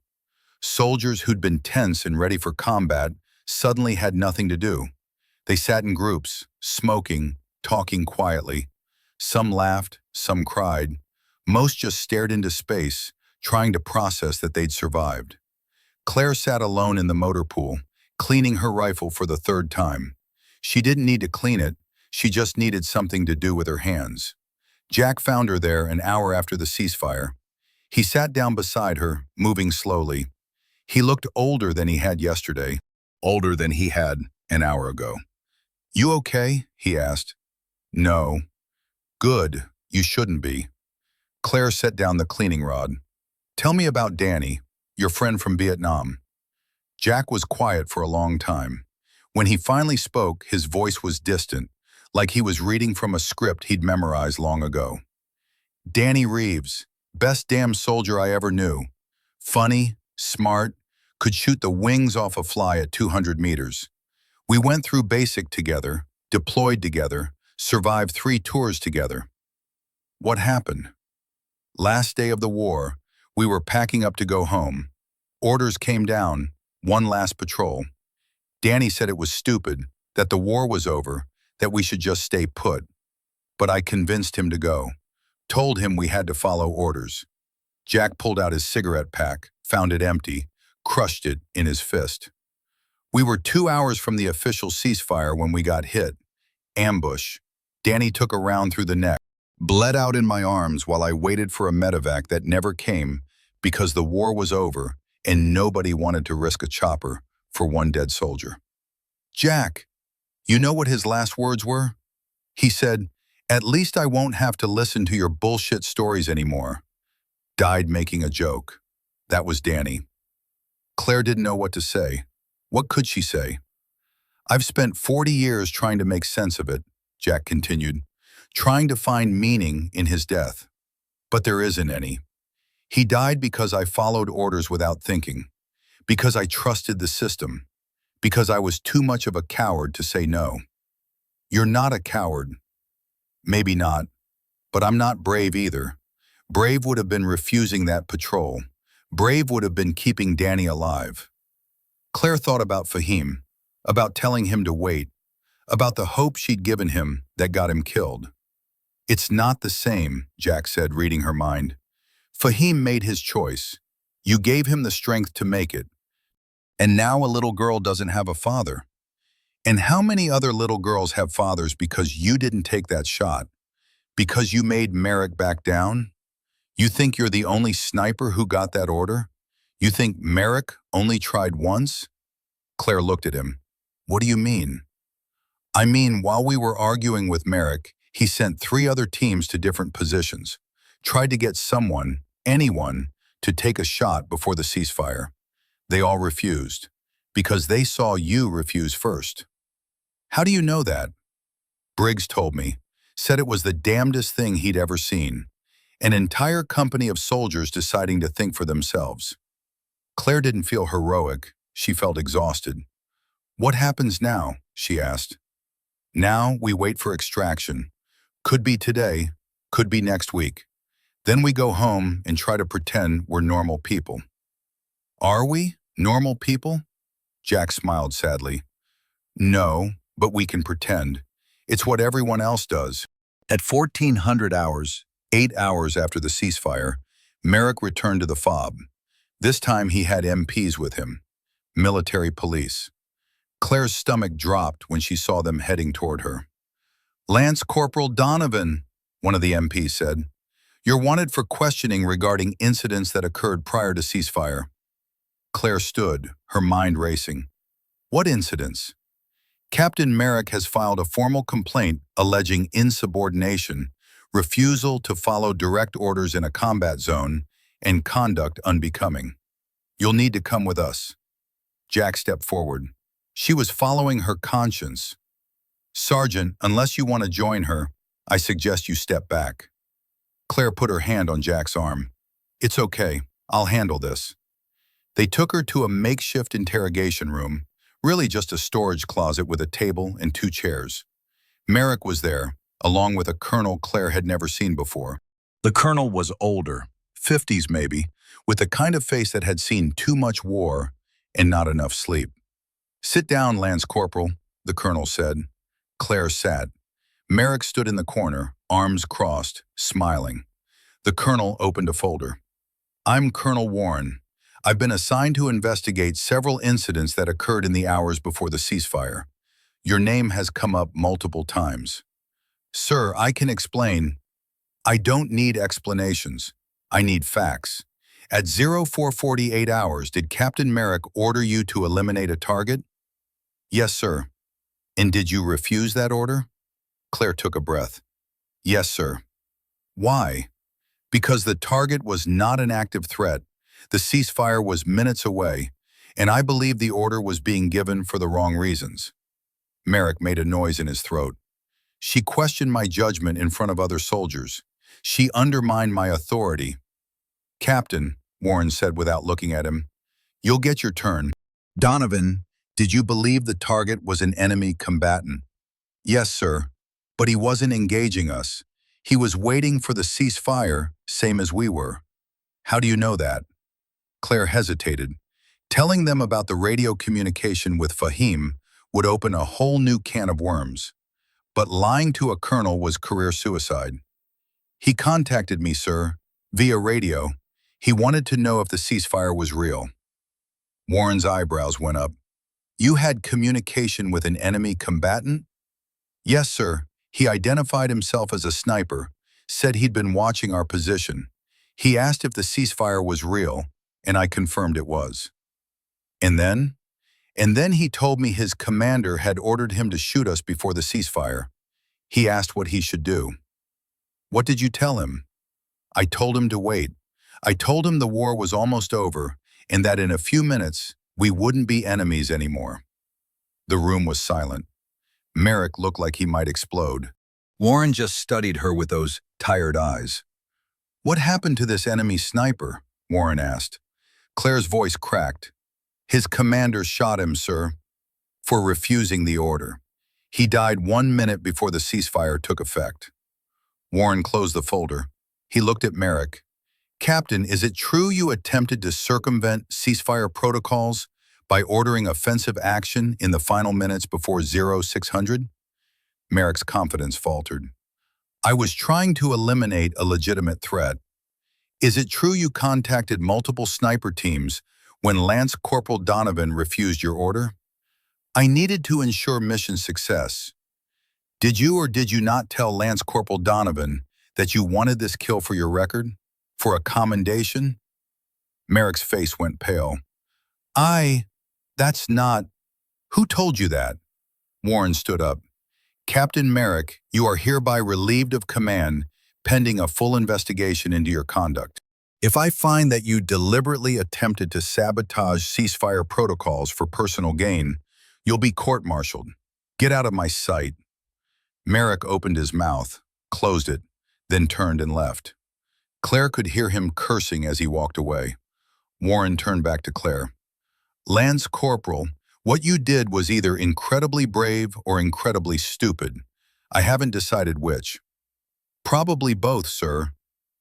Soldiers who'd been tense and ready for combat suddenly had nothing to do. They sat in groups, smoking, talking quietly. Some laughed, some cried. Most just stared into space, trying to process that they'd survived. Claire sat alone in the motor pool, cleaning her rifle for the 3rd time. She didn't need to clean it, she just needed something to do with her hands. Jack found her there an hour after the ceasefire. He sat down beside her, moving slowly. He looked older than he had yesterday, older than he had an hour ago. "You okay?" he asked. "No." "Good, you shouldn't be." Claire set down the cleaning rod. "Tell me about Danny, your friend from Vietnam." Jack was quiet for a long time. When he finally spoke, his voice was distant, like he was reading from a script he'd memorized long ago. "Danny Reeves, best damn soldier I ever knew. Funny, smart, could shoot the wings off a fly at 200 meters. We went through basic together, deployed together, survived 3 tours together." "What happened?" "Last day of the war, we were packing up to go home. Orders came down, one last patrol. Danny said it was stupid, that the war was over, that we should just stay put. But I convinced him to go, told him we had to follow orders." Jack pulled out his cigarette pack, found it empty, crushed it in his fist. "We were 2 hours from the official ceasefire when we got hit. Ambush. Danny took a round through the neck, bled out in my arms while I waited for a medevac that never came because the war was over and nobody wanted to risk a chopper for one dead soldier." "Jack, you know what his last words were?" He said, "At least I won't have to listen to your bullshit stories anymore." Died making a joke. That was Danny. Claire didn't know what to say. What could she say? "I've spent 40 years trying to make sense of it," Jack continued, "trying to find meaning in his death. But there isn't any. He died because I followed orders without thinking, because I trusted the system, because I was too much of a coward to say no." "You're not a coward." "Maybe not, but I'm not brave either. Brave would have been refusing that patrol. Brave would have been keeping Danny alive." Claire thought about Fahim, about telling him to wait, about the hope she'd given him that got him killed. "It's not the same," Jack said, reading her mind. "Fahim made his choice. You gave him the strength to make it. And now a little girl doesn't have a father. And how many other little girls have fathers because you didn't take that shot? Because you made Merrick back down? You think you're the only sniper who got that order? You think Merrick only tried once?" Claire looked at him. "What do you mean?" "I mean, while we were arguing with Merrick, he sent 3 other teams to different positions, tried to get someone, anyone, to take a shot before the ceasefire. They all refused, because they saw you refuse first." "How do you know that?" "Briggs told me, said it was the damnedest thing he'd ever seen. An entire company of soldiers deciding to think for themselves." Claire didn't feel heroic, she felt exhausted. "What happens now?" she asked. "Now we wait for extraction. Could be today, could be next week. Then we go home and try to pretend we're normal people." "Are we normal people?" Jack smiled sadly. "No, but we can pretend. It's what everyone else does." At 1400 hours, 8 hours after the ceasefire, Merrick returned to the fob. This time he had MPs with him, military police. Claire's stomach dropped when she saw them heading toward her. "Lance Corporal Donovan," one of the MPs said. "You're wanted for questioning regarding incidents that occurred prior to ceasefire." Claire stood, her mind racing. "What incidents?" "Captain Merrick has filed a formal complaint alleging insubordination, refusal to follow direct orders in a combat zone, and conduct unbecoming. You'll need to come with us." Jack stepped forward. She was following her conscience. "Sergeant, unless you want to join her, I suggest you step back." Claire put her hand on Jack's arm. "It's okay. I'll handle this." They took her to a makeshift interrogation room, really just a storage closet with a table and 2 chairs. Merrick was there, along with a colonel Claire had never seen before. The colonel was older, 50s maybe, with the kind of face that had seen too much war and not enough sleep. "Sit down, Lance Corporal," the colonel said. Claire sat. Merrick stood in the corner, arms crossed, smiling. The colonel opened a folder. "I'm Colonel Warren. I've been assigned to investigate several incidents that occurred in the hours before the ceasefire. Your name has come up multiple times." "Sir, I can explain." "I don't need explanations. I need facts. At 0448 hours, did Captain Merrick order you to eliminate a target?" "Yes, sir." "And did you refuse that order?" Claire took a breath. "Yes, sir." "Why?" "Because the target was not an active threat. The ceasefire was minutes away, and I believe the order was being given for the wrong reasons." Merrick made a noise in his throat. "She questioned my judgment in front of other soldiers. She undermined my authority." "Captain," Warren said without looking at him, "you'll get your turn. Donovan, did you believe the target was an enemy combatant?" "Yes, sir. But he wasn't engaging us. He was waiting for the ceasefire, same as we were." "How do you know that?" Claire hesitated. Telling them about the radio communication with Fahim would open a whole new can of worms. But lying to a colonel was career suicide. "He contacted me, sir, via radio. He wanted to know if the ceasefire was real." Warren's eyebrows went up. "You had communication with an enemy combatant?" "Yes, sir. He identified himself as a sniper, said he'd been watching our position. He asked if the ceasefire was real, and I confirmed it was." "And then?" "And then he told me his commander had ordered him to shoot us before the ceasefire. He asked what he should do." "What did you tell him?" "I told him to wait. I told him the war was almost over and that in a few minutes we wouldn't be enemies anymore." The room was silent. Merrick looked like he might explode. Warren just studied her with those tired eyes. "What happened to this enemy sniper?" Warren asked. Claire's voice cracked. "His commander shot him, sir, for refusing the order. He died 1 minute before the ceasefire took effect." Warren closed the folder. He looked at Merrick. "Captain, is it true you attempted to circumvent ceasefire protocols by ordering offensive action in the final minutes before 0600? Merrick's confidence faltered. "I was trying to eliminate a legitimate threat." "Is it true you contacted multiple sniper teams when Lance Corporal Donovan refused your order?" "I needed to ensure mission success." "Did you or did you not tell Lance Corporal Donovan that you wanted this kill for your record? For a commendation?" Merrick's face went pale. That's not... Who told you that?" Warren stood up. "Captain Merrick, you are hereby relieved of command, pending a full investigation into your conduct. If I find that you deliberately attempted to sabotage ceasefire protocols for personal gain, you'll be court-martialed. Get out of my sight." Merrick opened his mouth, closed it, then turned and left. Claire could hear him cursing as he walked away. Warren turned back to Claire. "Lance Corporal, what you did was either incredibly brave or incredibly stupid. I haven't decided which." "Probably both, sir."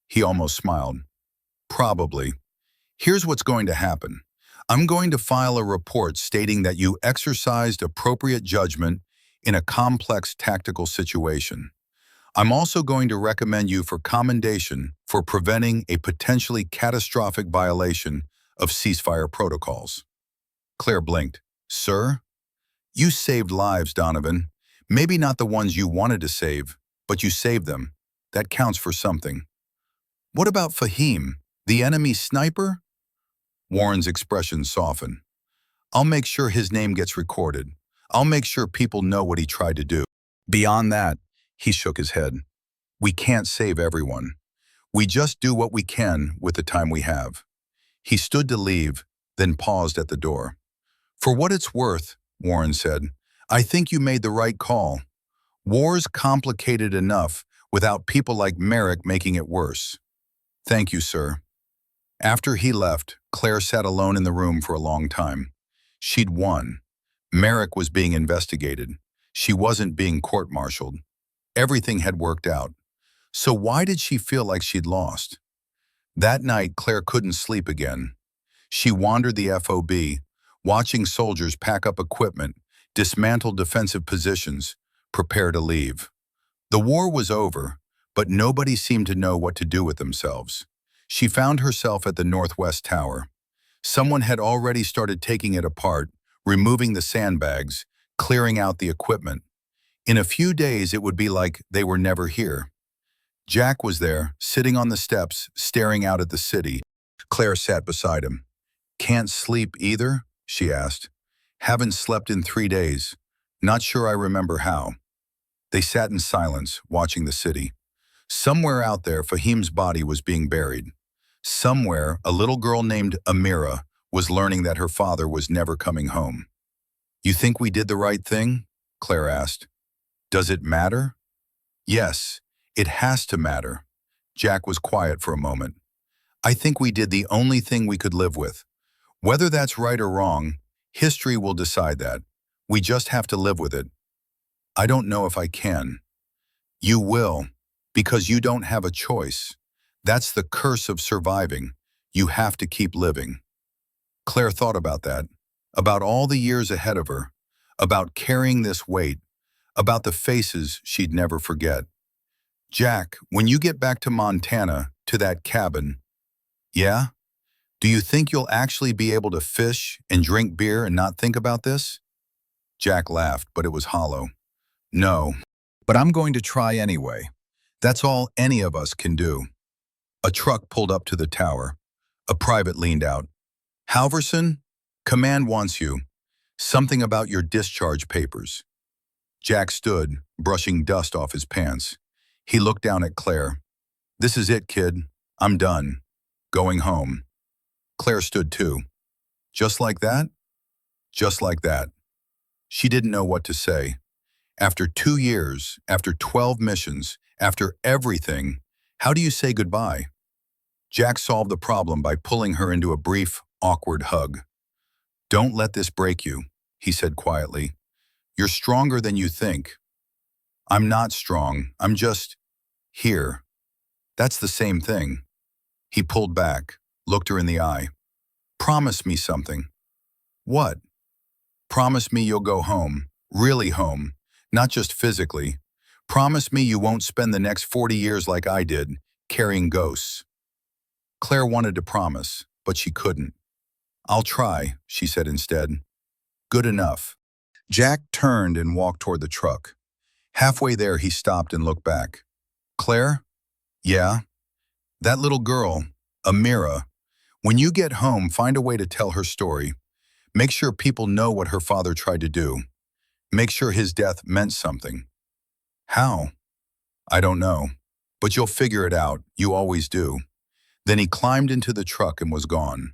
He almost smiled. "Probably. Here's what's going to happen. I'm going to file a report stating that you exercised appropriate judgment in a complex tactical situation. I'm also going to recommend you for commendation for preventing a potentially catastrophic violation of ceasefire protocols. Claire blinked. Sir? You saved lives, Donovan. Maybe not the ones you wanted to save, but you saved them. That counts for something. What about Fahim, the enemy sniper? Warren's expression softened. I'll make sure his name gets recorded. I'll make sure people know what he tried to do. Beyond that, he shook his head. We can't save everyone. We just do what we can with the time we have. He stood to leave, then paused at the door. For what it's worth, Warren said, I think you made the right call. War's complicated enough without people like Merrick making it worse. Thank you, sir. After he left, Claire sat alone in the room for a long time. She'd won. Merrick was being investigated. She wasn't being court-martialed. Everything had worked out. So why did she feel like she'd lost? That night, Claire couldn't sleep again. She wandered the FOB, watching soldiers pack up equipment, dismantle defensive positions, prepare to leave. The war was over, but nobody seemed to know what to do with themselves. She found herself at the Northwest Tower. Someone had already started taking it apart, removing the sandbags, clearing out the equipment. In a few days, it would be like they were never here. Jack was there, sitting on the steps, staring out at the city. Claire sat beside him. Can't sleep either? She asked. Haven't slept in 3 days. Not sure I remember how. They sat in silence, watching the city. Somewhere out there, Fahim's body was being buried. Somewhere, a little girl named Amira was learning that her father was never coming home. You think we did the right thing? Claire asked. Does it matter? Yes, it has to matter. Jack was quiet for a moment. I think we did the only thing we could live with. Whether that's right or wrong, history will decide that. We just have to live with it. I don't know if I can. You will, because you don't have a choice. That's the curse of surviving. You have to keep living. Claire thought about that, about all the years ahead of her, about carrying this weight, about the faces she'd never forget. Jack, when you get back to Montana, to that cabin, yeah? Do you think you'll actually be able to fish and drink beer and not think about this? Jack laughed, but it was hollow. No, but I'm going to try anyway. That's all any of us can do. A truck pulled up to the tower. A private leaned out. Halverson, command wants you. Something about your discharge papers. Jack stood, brushing dust off his pants. He looked down at Claire. This is it, kid. I'm done. Going home. Claire stood too. Just like that? Just like that. She didn't know what to say. After 2 years, after 12 missions, after everything, how do you say goodbye? Jack solved the problem by pulling her into a brief, awkward hug. Don't let this break you, he said quietly. You're stronger than you think. I'm not strong. I'm just here. That's the same thing. He pulled back, looked her in the eye. Promise me something. What? Promise me you'll go home, really home, not just physically. Promise me you won't spend the next 40 years like I did, carrying ghosts. Claire wanted to promise, but she couldn't. I'll try, she said instead. Good enough. Jack turned and walked toward the truck. Halfway there, he stopped and looked back. Claire? Yeah? That little girl, Amira. When you get home, find a way to tell her story. Make sure people know what her father tried to do. Make sure his death meant something. How? I don't know. But you'll figure it out. You always do. Then he climbed into the truck and was gone.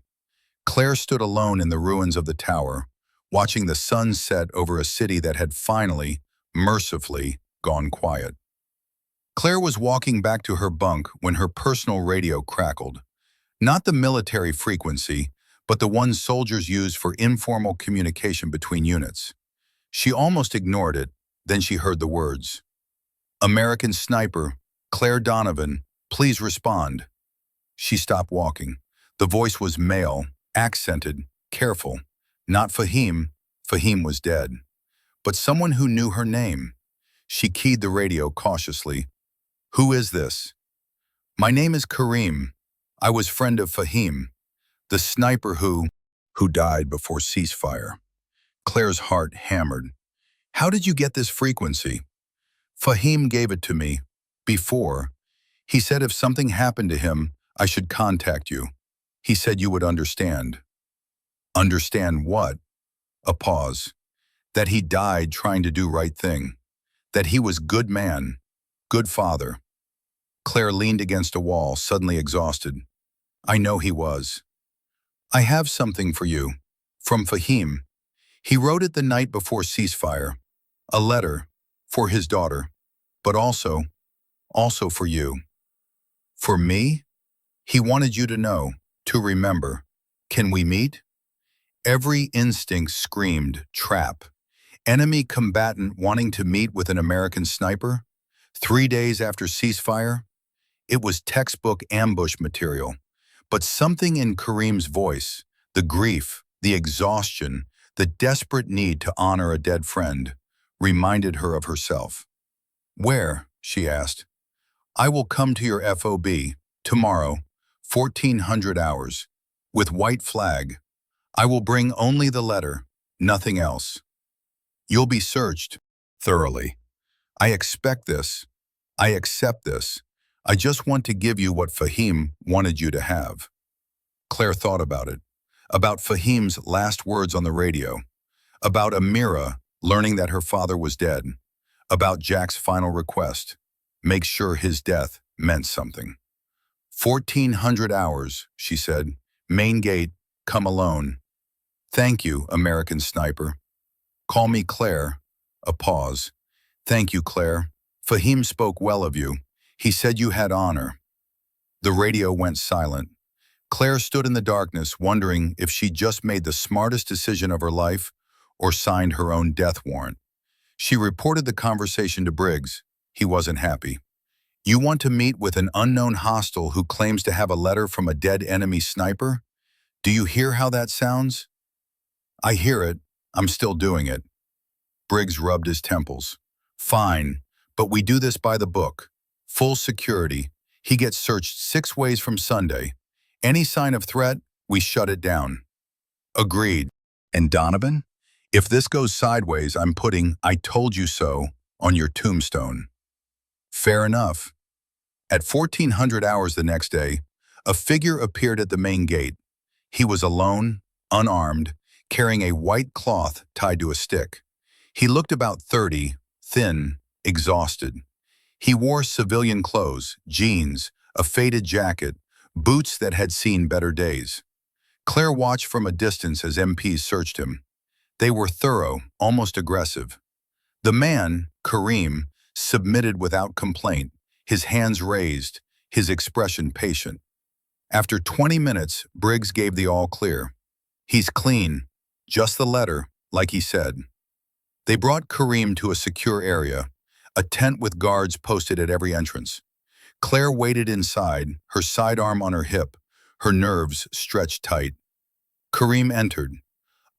Claire stood alone in the ruins of the tower, watching the sun set over a city that had finally, mercifully, gone quiet. Claire was walking back to her bunk when her personal radio crackled. Not the military frequency, but the one soldiers use for informal communication between units. She almost ignored it, then she heard the words. American sniper, Claire Donovan, please respond. She stopped walking. The voice was male, accented, careful. Not Fahim. Fahim was dead. But someone who knew her name. She keyed the radio cautiously. Who is this? My name is Kareem. I was friend of Fahim. The sniper who died before ceasefire. Claire's heart hammered. How did you get this frequency? Fahim gave it to me. Before. He said if something happened to him, I should contact you. He said you would understand. Understand what? A pause. That he died trying to do right thing. That he was good man. Good father. Claire leaned against a wall, suddenly exhausted. I know he was. I have something for you. From Fahim. He wrote it the night before ceasefire. A letter. For his daughter. But also for you. For me? He wanted you to know, to remember. Can we meet? Every instinct screamed, trap. Enemy combatant wanting to meet with an American sniper? 3 days after ceasefire? It was textbook ambush material. But something in Kareem's voice, the grief, the exhaustion, the desperate need to honor a dead friend, reminded her of herself. Where? She asked. I will come to your FOB, tomorrow, 1400 hours, with white flag. I will bring only the letter, nothing else. You'll be searched, thoroughly. I expect this. I accept this. I just want to give you what Fahim wanted you to have. Claire thought about it, about Fahim's last words on the radio, about Amira learning that her father was dead, about Jack's final request, make sure his death meant something. 1400 hours, she said. Main gate, come alone. Thank you, American sniper. Call me Claire. A pause. Thank you, Claire. Fahim spoke well of you. He said you had honor. The radio went silent. Claire stood in the darkness, wondering if she just made the smartest decision of her life or signed her own death warrant. She reported the conversation to Briggs. He wasn't happy. You want to meet with an unknown hostile who claims to have a letter from a dead enemy sniper? Do you hear how that sounds? I hear it. I'm still doing it. Briggs rubbed his temples. Fine, but we do this by the book. Full security. He gets searched 6 ways from Sunday. Any sign of threat, we shut it down. Agreed. And Donovan? If this goes sideways, I'm putting "I told you so" on your tombstone. Fair enough. At 1400 hours the next day, a figure appeared at the main gate. He was alone, unarmed, carrying a white cloth tied to a stick. He looked about 30, thin, exhausted. He wore civilian clothes, jeans, a faded jacket, boots that had seen better days. Claire watched from a distance as MPs searched him. They were thorough, almost aggressive. The man, Kareem, submitted without complaint, his hands raised, his expression patient. After 20 minutes, Briggs gave the all clear. He's clean, just the letter, like he said. They brought Kareem to a secure area, a tent with guards posted at every entrance. Claire waited inside, her sidearm on her hip, her nerves stretched tight. Kareem entered.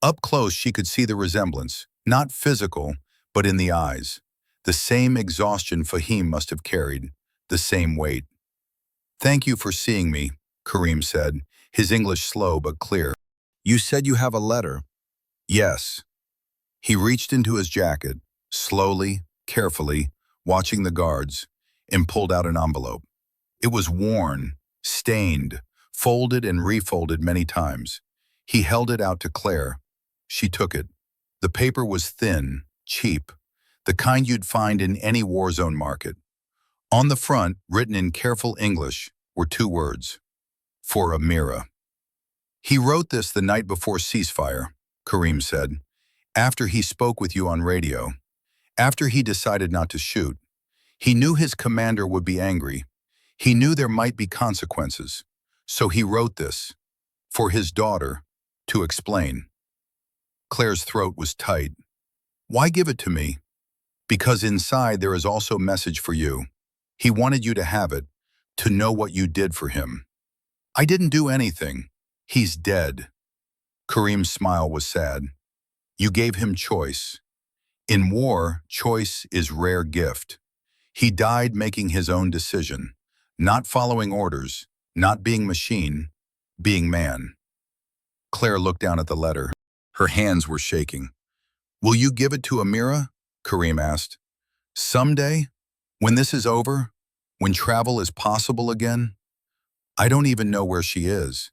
Up close she could see the resemblance, not physical, but in the eyes. The same exhaustion Fahim must have carried, the same weight. Thank you for seeing me, Kareem said, his English slow but clear. You said you have a letter. Yes. He reached into his jacket, slowly, carefully, watching the guards, and pulled out an envelope. It was worn, stained, folded and refolded many times. He held it out to Claire. She took it. The paper was thin, cheap, the kind you'd find in any war zone market. On the front, written in careful English, were 2 words. For Amira. He wrote this the night before ceasefire, Kareem said, after he spoke with you on radio, after he decided not to shoot. He knew his commander would be angry. He knew there might be consequences. So he wrote this, for his daughter, to explain. Claire's throat was tight. Why give it to me? Because inside there is also a message for you. He wanted you to have it, to know what you did for him. I didn't do anything. He's dead. Kareem's smile was sad. You gave him choice. In war, choice is rare gift. He died making his own decision, not following orders, not being machine, being man. Claire looked down at the letter. Her hands were shaking. Will you give it to Amira? Kareem asked. Someday? When this is over? When travel is possible again? I don't even know where she is.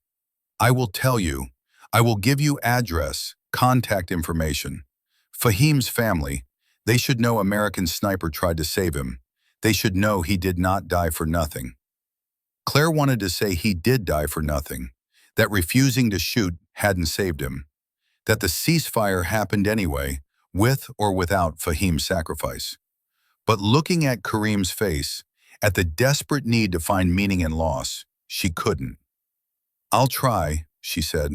I will tell you. I will give you address, contact information. Fahim's family. They should know American Sniper tried to save him. They should know he did not die for nothing. Claire wanted to say he did die for nothing, that refusing to shoot hadn't saved him, that the ceasefire happened anyway, with or without Fahim's sacrifice. But looking at Kareem's face, at the desperate need to find meaning in loss, she couldn't. I'll try, she said.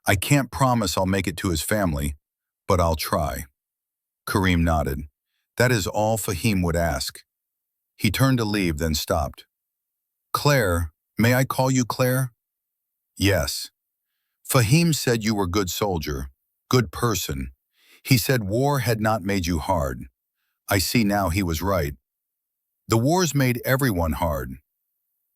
I can't promise I'll make it to his family, but I'll try. Kareem nodded. That is all Fahim would ask. He turned to leave, then stopped. Claire, may I call you Claire? Yes. Fahim said you were a good soldier, good person. He said war had not made you hard. I see now he was right. The wars made everyone hard.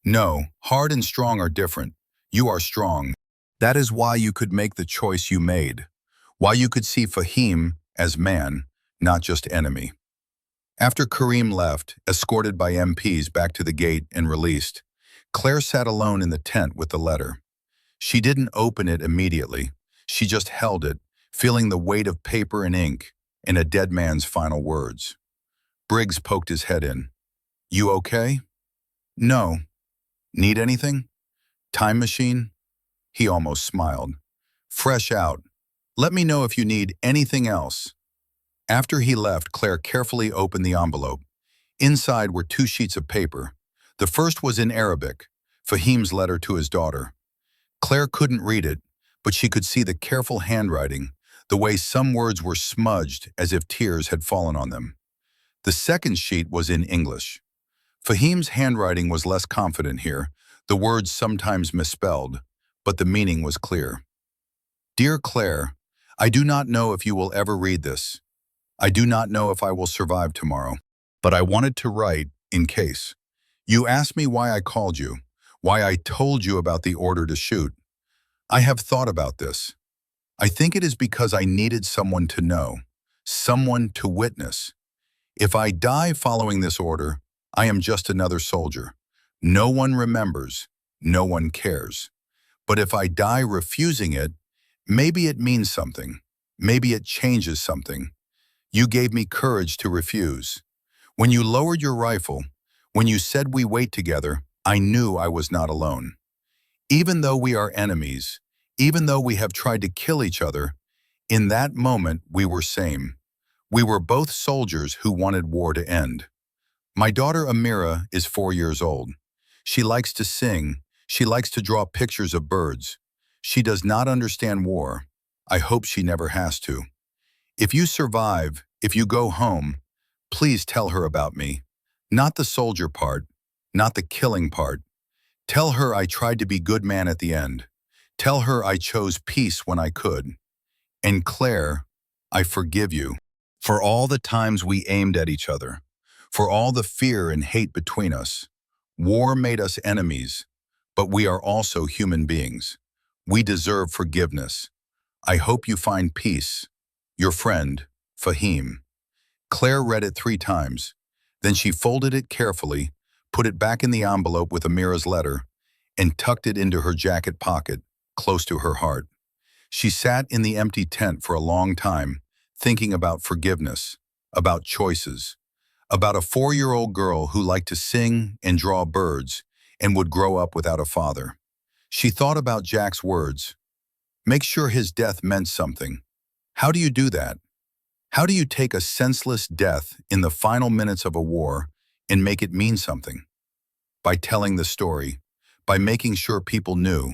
No, hard and strong are different. You are strong. That is why you could make the choice you made. Why you could see Fahim as man, not just enemy. After Kareem left, escorted by MPs back to the gate and released, Claire sat alone in the tent with the letter. She didn't open it immediately. She just held it, feeling the weight of paper and ink and a dead man's final words. Briggs poked his head in. You okay? No. Need anything? Time machine? He almost smiled. Fresh out. Let me know if you need anything else. After he left, Claire carefully opened the envelope. Inside were 2 sheets of paper. The first was in Arabic, Fahim's letter to his daughter. Claire couldn't read it, but she could see the careful handwriting, the way some words were smudged as if tears had fallen on them. The second sheet was in English. Fahim's handwriting was less confident here, the words sometimes misspelled, but the meaning was clear. Dear Claire, I do not know if you will ever read this. I do not know if I will survive tomorrow, but I wanted to write in case. You asked me why I called you, why I told you about the order to shoot. I have thought about this. I think it is because I needed someone to know, someone to witness. If I die following this order, I am just another soldier. No one remembers, no one cares. But if I die refusing it, maybe it means something. Maybe it changes something. You gave me courage to refuse. When you lowered your rifle, when you said we wait together, I knew I was not alone. Even though we are enemies, even though we have tried to kill each other, in that moment we were same. We were both soldiers who wanted war to end. My daughter Amira is 4 years old. She likes to sing. She likes to draw pictures of birds. She does not understand war. I hope she never has to. If you survive, if you go home, please tell her about me. Not the soldier part, not the killing part. Tell her I tried to be good man at the end. Tell her I chose peace when I could. And Claire, I forgive you for all the times we aimed at each other, for all the fear and hate between us. War made us enemies, but we are also human beings. We deserve forgiveness. I hope you find peace. Your friend, Fahim. Claire read it 3 times. Then she folded it carefully, put it back in the envelope with Amira's letter, and tucked it into her jacket pocket, close to her heart. She sat in the empty tent for a long time, thinking about forgiveness, about choices, about a 4-year-old girl who liked to sing and draw birds and would grow up without a father. She thought about Jack's words. Make sure his death meant something. How do you do that? How do you take a senseless death in the final minutes of a war and make it mean something? By telling the story, by making sure people knew,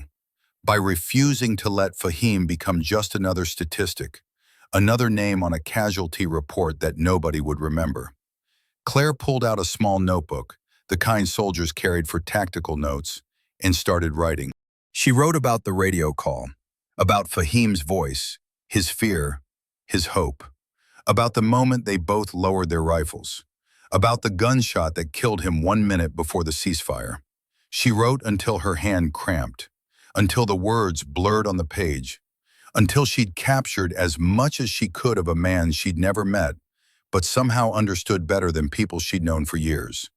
by refusing to let Fahim become just another statistic, another name on a casualty report that nobody would remember. Claire pulled out a small notebook, the kind soldiers carried for tactical notes, and started writing. She wrote about the radio call, about Fahim's voice, his fear, his hope, about the moment they both lowered their rifles, about the gunshot that killed him 1 minute before the ceasefire. She wrote until her hand cramped, until the words blurred on the page, until she'd captured as much as she could of a man she'd never met, but somehow understood better than people she'd known for years.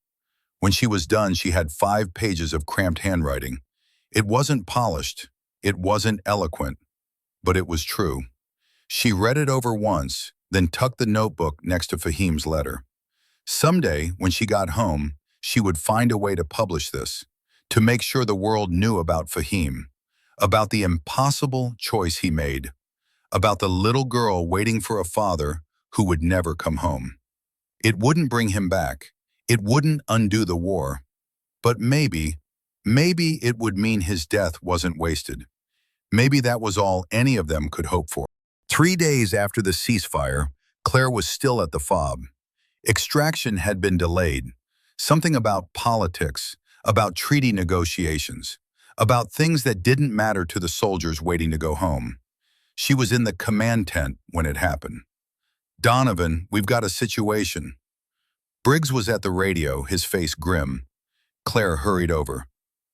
When she was done, she had 5 pages of cramped handwriting. It wasn't polished, it wasn't eloquent, but it was true. She read it over once, then tucked the notebook next to Fahim's letter. Someday, when she got home, she would find a way to publish this, to make sure the world knew about Fahim, about the impossible choice he made, about the little girl waiting for a father who would never come home. It wouldn't bring him back. It wouldn't undo the war. But maybe it would mean his death wasn't wasted. Maybe that was all any of them could hope for. 3 days after the ceasefire, Claire was still at the FOB. Extraction had been delayed. Something about politics, about treaty negotiations, about things that didn't matter to the soldiers waiting to go home. She was in the command tent when it happened. "Donovan, we've got a situation." Briggs was at the radio, his face grim. Claire hurried over.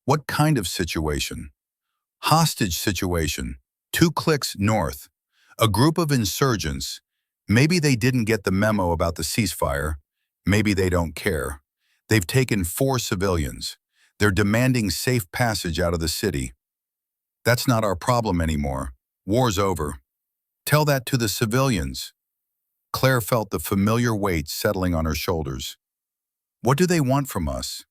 "What kind of situation?" "Hostage situation. 2 clicks north. A group of insurgents. Maybe they didn't get the memo about the ceasefire. Maybe they don't care. They've taken 4 civilians. They're demanding safe passage out of the city. That's not our problem anymore. War's over. Tell that to the civilians." Claire felt the familiar weight settling on her shoulders. "What do they want from us?"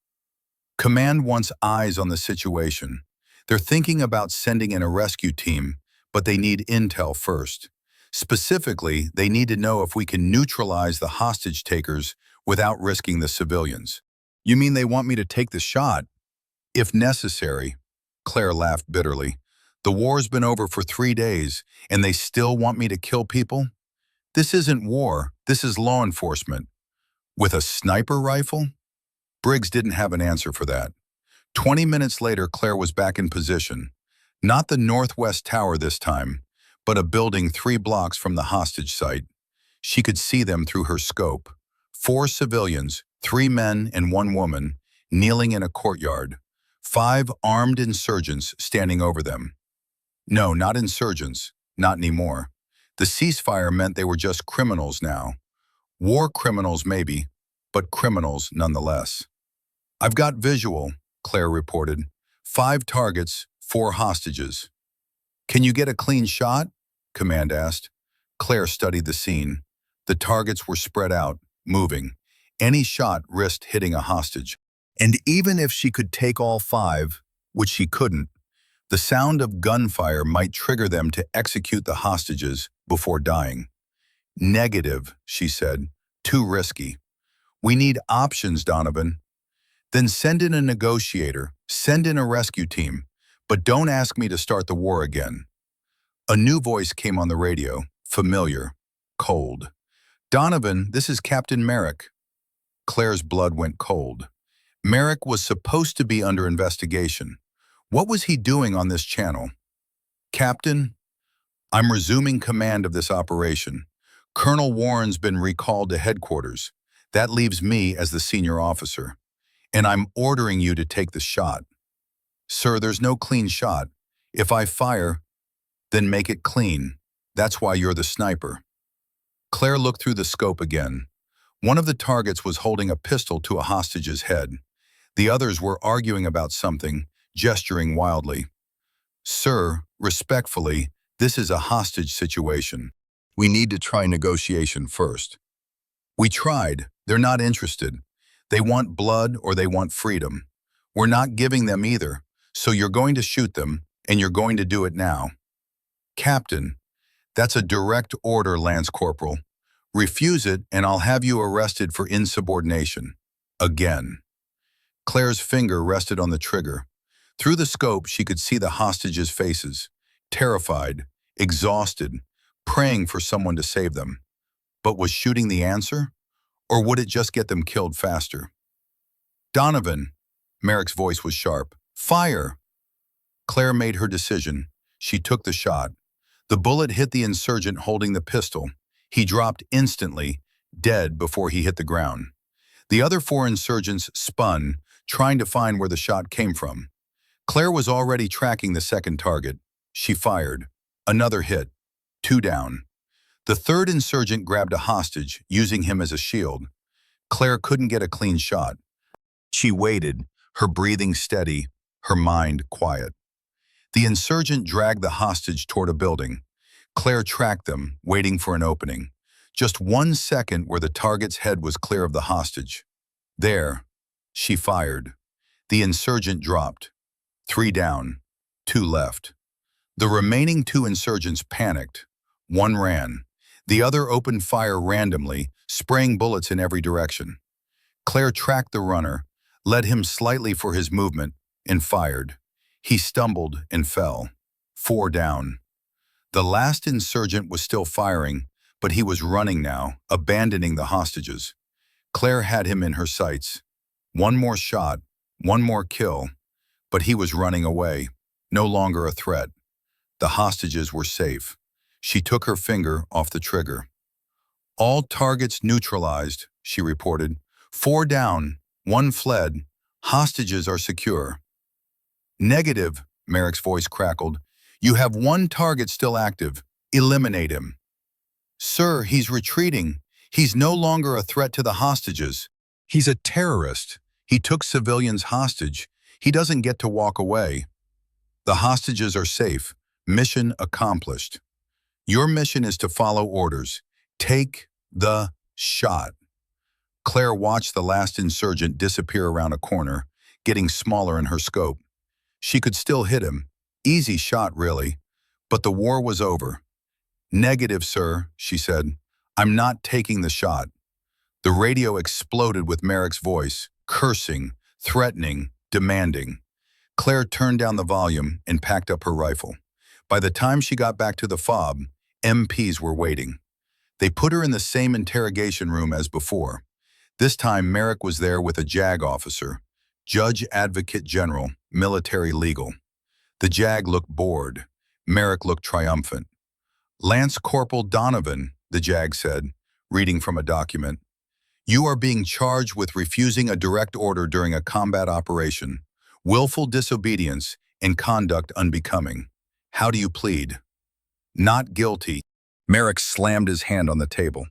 "Command wants eyes on the situation. They're thinking about sending in a rescue team, but they need intel first. Specifically, they need to know if we can neutralize the hostage takers without risking the civilians." "You mean they want me to take the shot?" "If necessary." Claire laughed bitterly. "The war's been over for 3 days, and they still want me to kill people? This isn't war, this is law enforcement. With a sniper rifle?" Briggs didn't have an answer for that. 20 minutes later, Claire was back in position. Not the Northwest Tower this time, but a building 3 blocks from the hostage site. She could see them through her scope. 4 civilians, 3 men and 1 woman, kneeling in a courtyard. 5 armed insurgents standing over them. No, not insurgents, not anymore. The ceasefire meant they were just criminals now. War criminals maybe, but criminals nonetheless. "I've got visual," Claire reported. 5 targets, 4 hostages. "Can you get a clean shot?" Command asked. Claire studied the scene. The targets were spread out, moving. Any shot risked hitting a hostage. And even if she could take all 5, which she couldn't, the sound of gunfire might trigger them to execute the hostages before dying. "Negative," she said. "Too risky. We need options, Donovan." "Then send in a negotiator, send in a rescue team, but don't ask me to start the war again." A new voice came on the radio, familiar, cold. "Donovan, this is Captain Merrick." Claire's blood went cold. Merrick was supposed to be under investigation. What was he doing on this channel? "Captain, I'm resuming command of this operation. Colonel Warren's been recalled to headquarters. That leaves me as the senior officer. And I'm ordering you to take the shot." "Sir, there's no clean shot. If I fire, then make it clean. That's why you're the sniper." Claire looked through the scope again. One of the targets was holding a pistol to a hostage's head. The others were arguing about something, gesturing wildly. "Sir, respectfully, this is a hostage situation. We need to try negotiation first." "We tried. They're not interested. They want blood or they want freedom. We're not giving them either, so you're going to shoot them, and you're going to do it now." "Captain, that's a direct order, Lance Corporal. Refuse it, and I'll have you arrested for insubordination. Again." Claire's finger rested on the trigger. Through the scope, she could see the hostages' faces, terrified, exhausted, praying for someone to save them. But was shooting the answer? Or would it just get them killed faster? "Donovan," Merrick's voice was sharp. "Fire!" Claire made her decision. She took the shot. The bullet hit the insurgent holding the pistol. He dropped instantly, dead before he hit the ground. The other 4 insurgents spun, trying to find where the shot came from. Claire was already tracking the second target. She fired. Another hit. 2 down. The third insurgent grabbed a hostage, using him as a shield. Claire couldn't get a clean shot. She waited, her breathing steady, her mind quiet. The insurgent dragged the hostage toward a building. Claire tracked them, waiting for an opening. Just 1 second where the target's head was clear of the hostage. There, she fired. The insurgent dropped. 3 down, 2 left. The remaining 2 insurgents panicked. One ran. The other opened fire randomly, spraying bullets in every direction. Claire tracked the runner, led him slightly for his movement, and fired. He stumbled and fell. 4 down. The last insurgent was still firing, but he was running now, abandoning the hostages. Claire had him in her sights. 1 more shot, 1 more kill, but he was running away, no longer a threat. The hostages were safe. She took her finger off the trigger. All targets neutralized, she reported. 4 down, 1 fled. Hostages are secure. Negative, Merrick's voice crackled. You have 1 target still active. Eliminate him. Sir, he's retreating. He's no longer a threat to the hostages. He's a terrorist. He took civilians hostage. He doesn't get to walk away. The hostages are safe. Mission accomplished. Your mission is to follow orders. Take the shot. Claire watched the last insurgent disappear around a corner, getting smaller in her scope. She could still hit him. Easy shot, really. But the war was over. Negative, sir, she said. I'm not taking the shot. The radio exploded with Merrick's voice, cursing, threatening, demanding. Claire turned down the volume and packed up her rifle. By the time she got back to the fob, MPs were waiting. They put her in the same interrogation room as before. This time, Merrick was there with a JAG officer, Judge Advocate General, Military Legal. The JAG looked bored. Merrick looked triumphant. Lance Corporal Donovan, the JAG said, reading from a document. You are being charged with refusing a direct order during a combat operation, willful disobedience, and conduct unbecoming. How do you plead? Not guilty. Merrick slammed his hand on the table.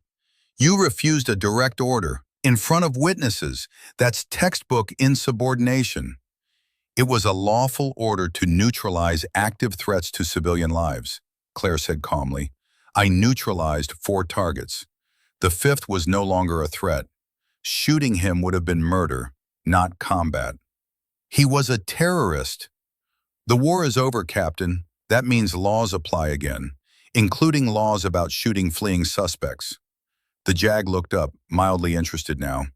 You refused a direct order in front of witnesses. That's textbook insubordination. It was a lawful order to neutralize active threats to civilian lives, Claire said calmly. I neutralized 4 targets. The 5th was no longer a threat. Shooting him would have been murder, not combat. He was a terrorist. The war is over, Captain. That means laws apply again, including laws about shooting fleeing suspects. The JAG looked up, mildly interested now.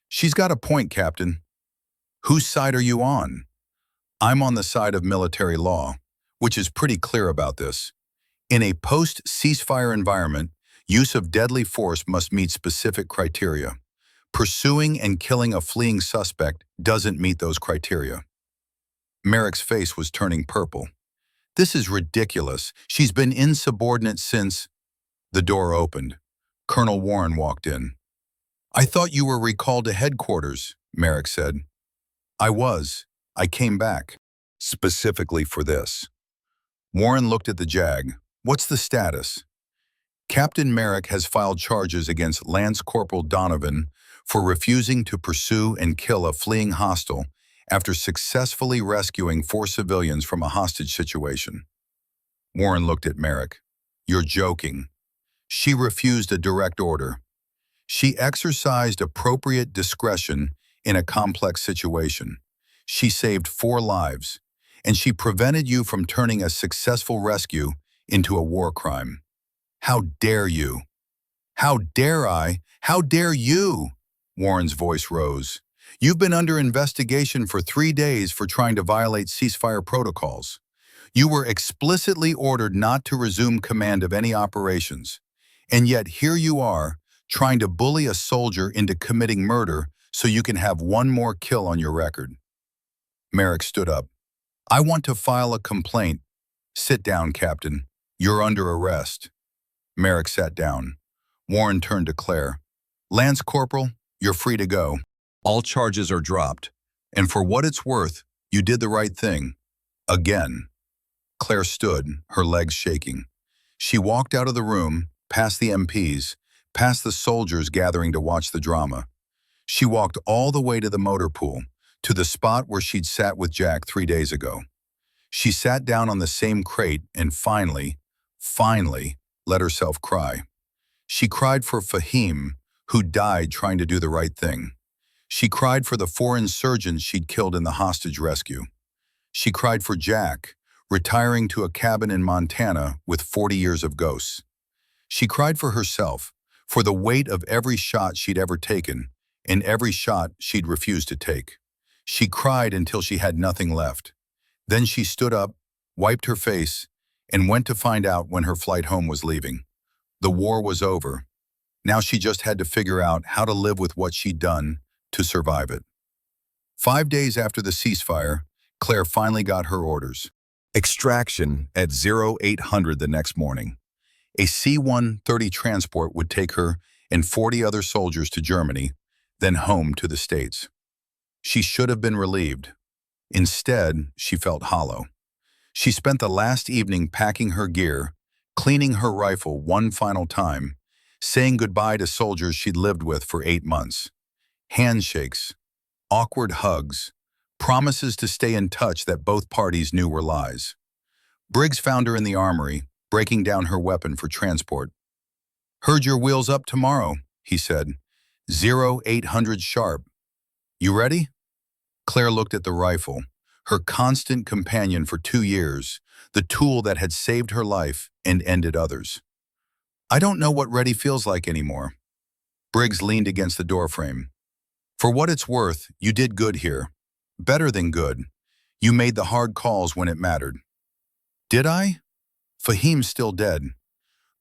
She's got a point, Captain. Whose side are you on? I'm on the side of military law, which is pretty clear about this. In a post-ceasefire environment, use of deadly force must meet specific criteria. Pursuing and killing a fleeing suspect doesn't meet those criteria. Merrick's face was turning purple. This is ridiculous. She's been insubordinate since... The door opened. Colonel Warren walked in. I thought you were recalled to headquarters, Merrick said. I was. I came back. Specifically for this. Warren looked at the JAG. What's the status? Captain Merrick has filed charges against Lance Corporal Donovan for refusing to pursue and kill a fleeing hostile after successfully rescuing 4 civilians from a hostage situation. Warren looked at Merrick. You're joking. She refused a direct order. She exercised appropriate discretion in a complex situation. She saved 4 lives, and she prevented you from turning a successful rescue into a war crime. How dare you? How dare I? How dare you? Warren's voice rose. You've been under investigation for 3 days for trying to violate ceasefire protocols. You were explicitly ordered not to resume command of any operations. And yet here you are, trying to bully a soldier into committing murder so you can have 1 more kill on your record. Merrick stood up. I want to file a complaint. Sit down, Captain. You're under arrest. Merrick sat down. Warren turned to Claire. Lance Corporal, you're free to go. All charges are dropped. And for what it's worth, you did the right thing. Again. Claire stood, her legs shaking. She walked out of the room, past the MPs, past the soldiers gathering to watch the drama. She walked all the way to the motor pool, to the spot where she'd sat with Jack 3 days ago. She sat down on the same crate and finally, let herself cry. She cried for Fahim, who died trying to do the right thing. She cried for the 4 insurgents she'd killed in the hostage rescue. She cried for Jack, retiring to a cabin in Montana with 40 years of ghosts. She cried for herself, for the weight of every shot she'd ever taken, and every shot she'd refused to take. She cried until she had nothing left. Then she stood up, wiped her face, and went to find out when her flight home was leaving. The war was over. Now she just had to figure out how to live with what she'd done to survive it. 5 days after the ceasefire, Claire finally got her orders. Extraction at 0800 the next morning. A C-130 transport would take her and 40 other soldiers to Germany, then home to the States. She should have been relieved. Instead, she felt hollow. She spent the last evening packing her gear, cleaning her rifle one final time, saying goodbye to soldiers she'd lived with for 8 months. Handshakes, awkward hugs, promises to stay in touch that both parties knew were lies. Briggs found her in the armory, breaking down her weapon for transport. "Heard your wheel's up tomorrow," he said. 0800 sharp. "You ready?" Claire looked at the rifle, her constant companion for 2 years, the tool that had saved her life and ended others. "I don't know what ready feels like anymore." Briggs leaned against the doorframe. "For what it's worth, you did good here. Better than good. You made the hard calls when it mattered." "Did I?" "Fahim's still dead.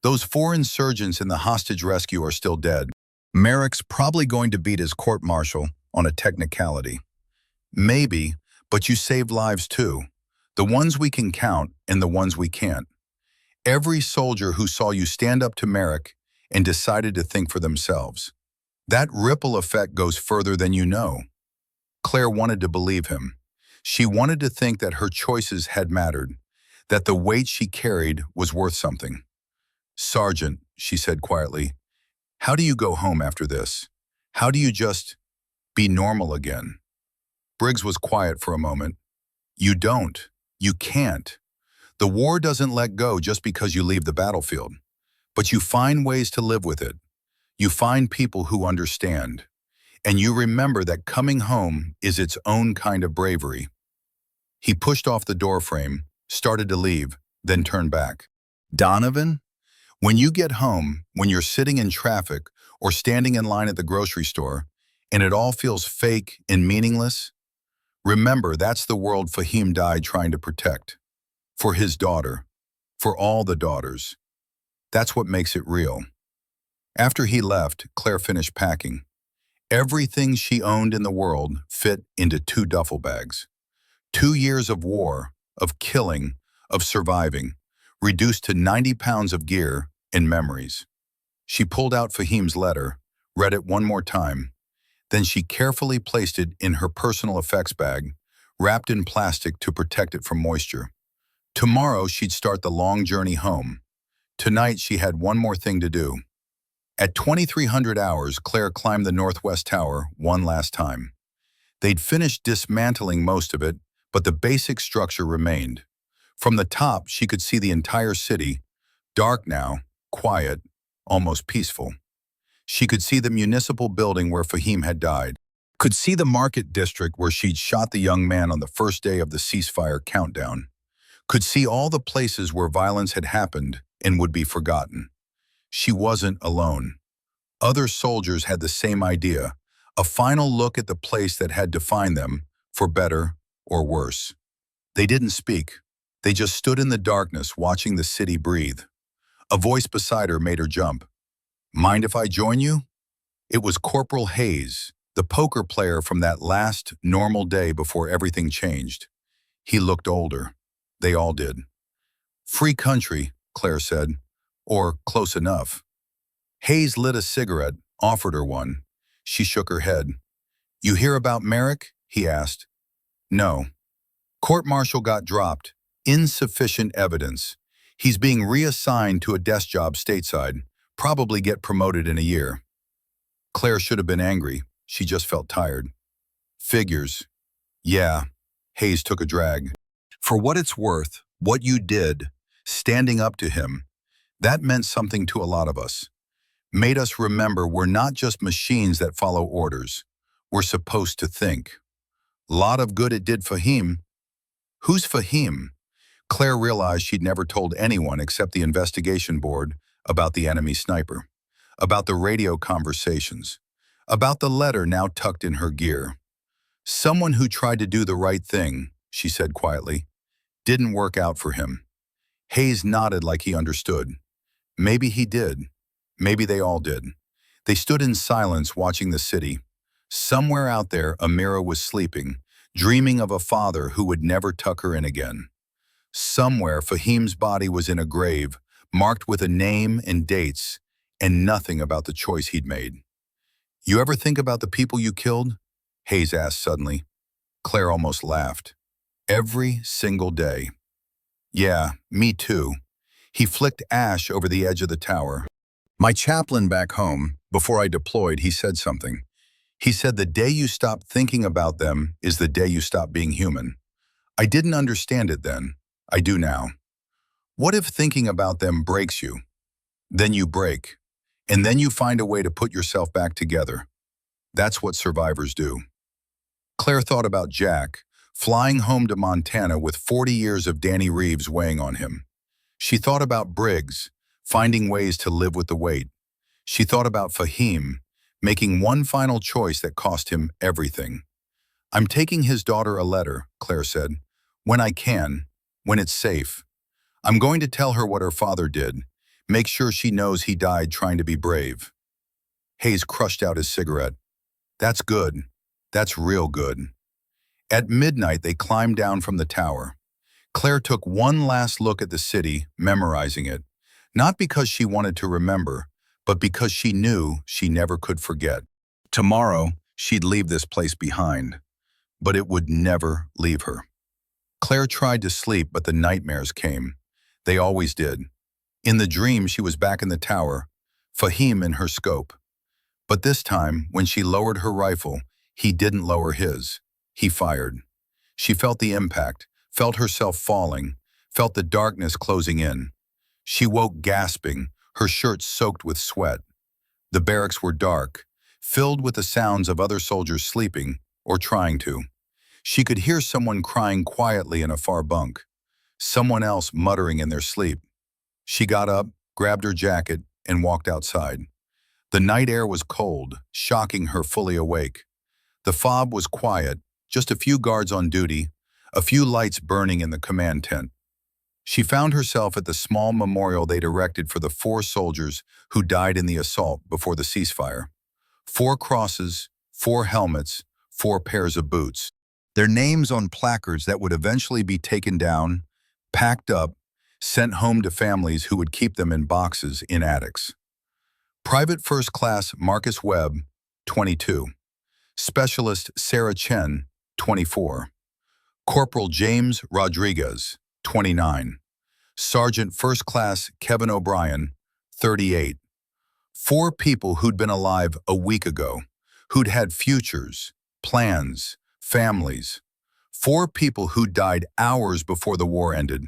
Those 4 insurgents in the hostage rescue are still dead. Merrick's probably going to beat his court-martial on a technicality. Maybe, but you saved lives too. The ones we can count and the ones we can't. Every soldier who saw you stand up to Merrick and decided to think for themselves. That ripple effect goes further than you know." Claire wanted to believe him. She wanted to think that her choices had mattered, that the weight she carried was worth something. "Sergeant," she said quietly, "how do you go home after this? How do you just be normal again?" Briggs was quiet for a moment. "You don't. You can't. The war doesn't let go just because you leave the battlefield. But you find ways to live with it. You find people who understand. And you remember that coming home is its own kind of bravery." He pushed off the doorframe, started to leave, then turned back. "Donovan, when you get home, when you're sitting in traffic or standing in line at the grocery store, and it all feels fake and meaningless, remember that's the world Fahim died trying to protect. For his daughter. For all the daughters. That's what makes it real." After he left, Claire finished packing. Everything she owned in the world fit into 2 duffel bags. 2 years of war, of killing, of surviving, reduced to 90 pounds of gear and memories. She pulled out Fahim's letter, read it one more time. Then she carefully placed it in her personal effects bag, wrapped in plastic to protect it from moisture. Tomorrow she'd start the long journey home. Tonight she had one more thing to do. At 2300 hours, Claire climbed the Northwest Tower one last time. They'd finished dismantling most of it, but the basic structure remained. From the top, she could see the entire city, dark now, quiet, almost peaceful. She could see the municipal building where Fahim had died, could see the market district where she'd shot the young man on the first day of the ceasefire countdown, could see all the places where violence had happened and would be forgotten. She wasn't alone. Other soldiers had the same idea, a final look at the place that had defined them, for better or worse. They didn't speak. They just stood in the darkness watching the city breathe. A voice beside her made her jump. "Mind if I join you?" It was Corporal Hayes, the poker player from that last normal day before everything changed. He looked older. They all did. "Free country," Claire said. "Or close enough." Hayes lit a cigarette, offered her one. She shook her head. "You hear about Merrick?" he asked. "No. Court-martial got dropped, Insufficient evidence. He's being reassigned to a desk job stateside, probably get promoted in a year. Claire should have been angry. She just felt tired. Figures. Yeah, Hayes took a drag. For what it's worth, what you did, standing up to him, that meant something to a lot of us. Made us remember we're not just machines that follow orders. We're supposed to think. Lot of good it did Fahim. Who's Fahim? Claire realized she'd never told anyone except the investigation board about the enemy sniper, about the radio conversations, about the letter now tucked in her gear. Someone who tried to do the right thing, she said quietly, didn't work out for him. Hayes nodded like he understood. Maybe he did. Maybe they all did. They stood in silence watching the city. Somewhere out there, Amira was sleeping, dreaming of a father who would never tuck her in again. Somewhere, Fahim's body was in a grave, marked with a name and dates, and nothing about the choice he'd made. You ever think about the people you killed? Hayes asked suddenly. Claire almost laughed. Every single day. Yeah, me too. He flicked ash over the edge of the tower. My chaplain back home, before I deployed, he said something. He said the day you stop thinking about them is the day you stop being human. I didn't understand it then. I do now. What if thinking about them breaks you? Then you break, and then you find a way to put yourself back together. That's what survivors do. Claire thought about Jack, flying home to Montana with 40 years of Danny Reeves weighing on him. She thought about Briggs, finding ways to live with the weight. She thought about Fahim, making one final choice that cost him everything. I'm taking his daughter a letter, Claire said, when I can, when it's safe. I'm going to tell her what her father did, make sure she knows he died trying to be brave. Hayes crushed out his cigarette. That's good. That's real good. At midnight, they climbed down from the tower. Claire took one last look at the city, memorizing it, not because she wanted to remember, but because she knew she never could forget. Tomorrow, she'd leave this place behind, but it would never leave her. Claire tried to sleep, but the nightmares came. They always did. In the dream, she was back in the tower, Fahim in her scope. But this time, when she lowered her rifle, he didn't lower his. He fired. She felt the impact, felt herself falling, felt the darkness closing in. She woke gasping, her shirt soaked with sweat. The barracks were dark, filled with the sounds of other soldiers sleeping, or trying to. She could hear someone crying quietly in a far bunk, someone else muttering in their sleep. She got up, grabbed her jacket, and walked outside. The night air was cold, shocking her fully awake. The fob was quiet, just a few guards on duty, a few lights burning in the command tent. She found herself at the small memorial they'd erected for the 4 soldiers who died in the assault before the ceasefire. 4 crosses, 4 helmets, 4 pairs of boots. Their names on placards that would eventually be taken down, packed up, sent home to families who would keep them in boxes in attics. Private First Class Marcus Webb, 22. Specialist Sarah Chen, 24. Corporal James Rodriguez, 29. Sergeant First Class Kevin O'Brien, 38. 4 people who'd been alive a week ago, who'd had futures, plans, families. 4 people who died hours before the war ended,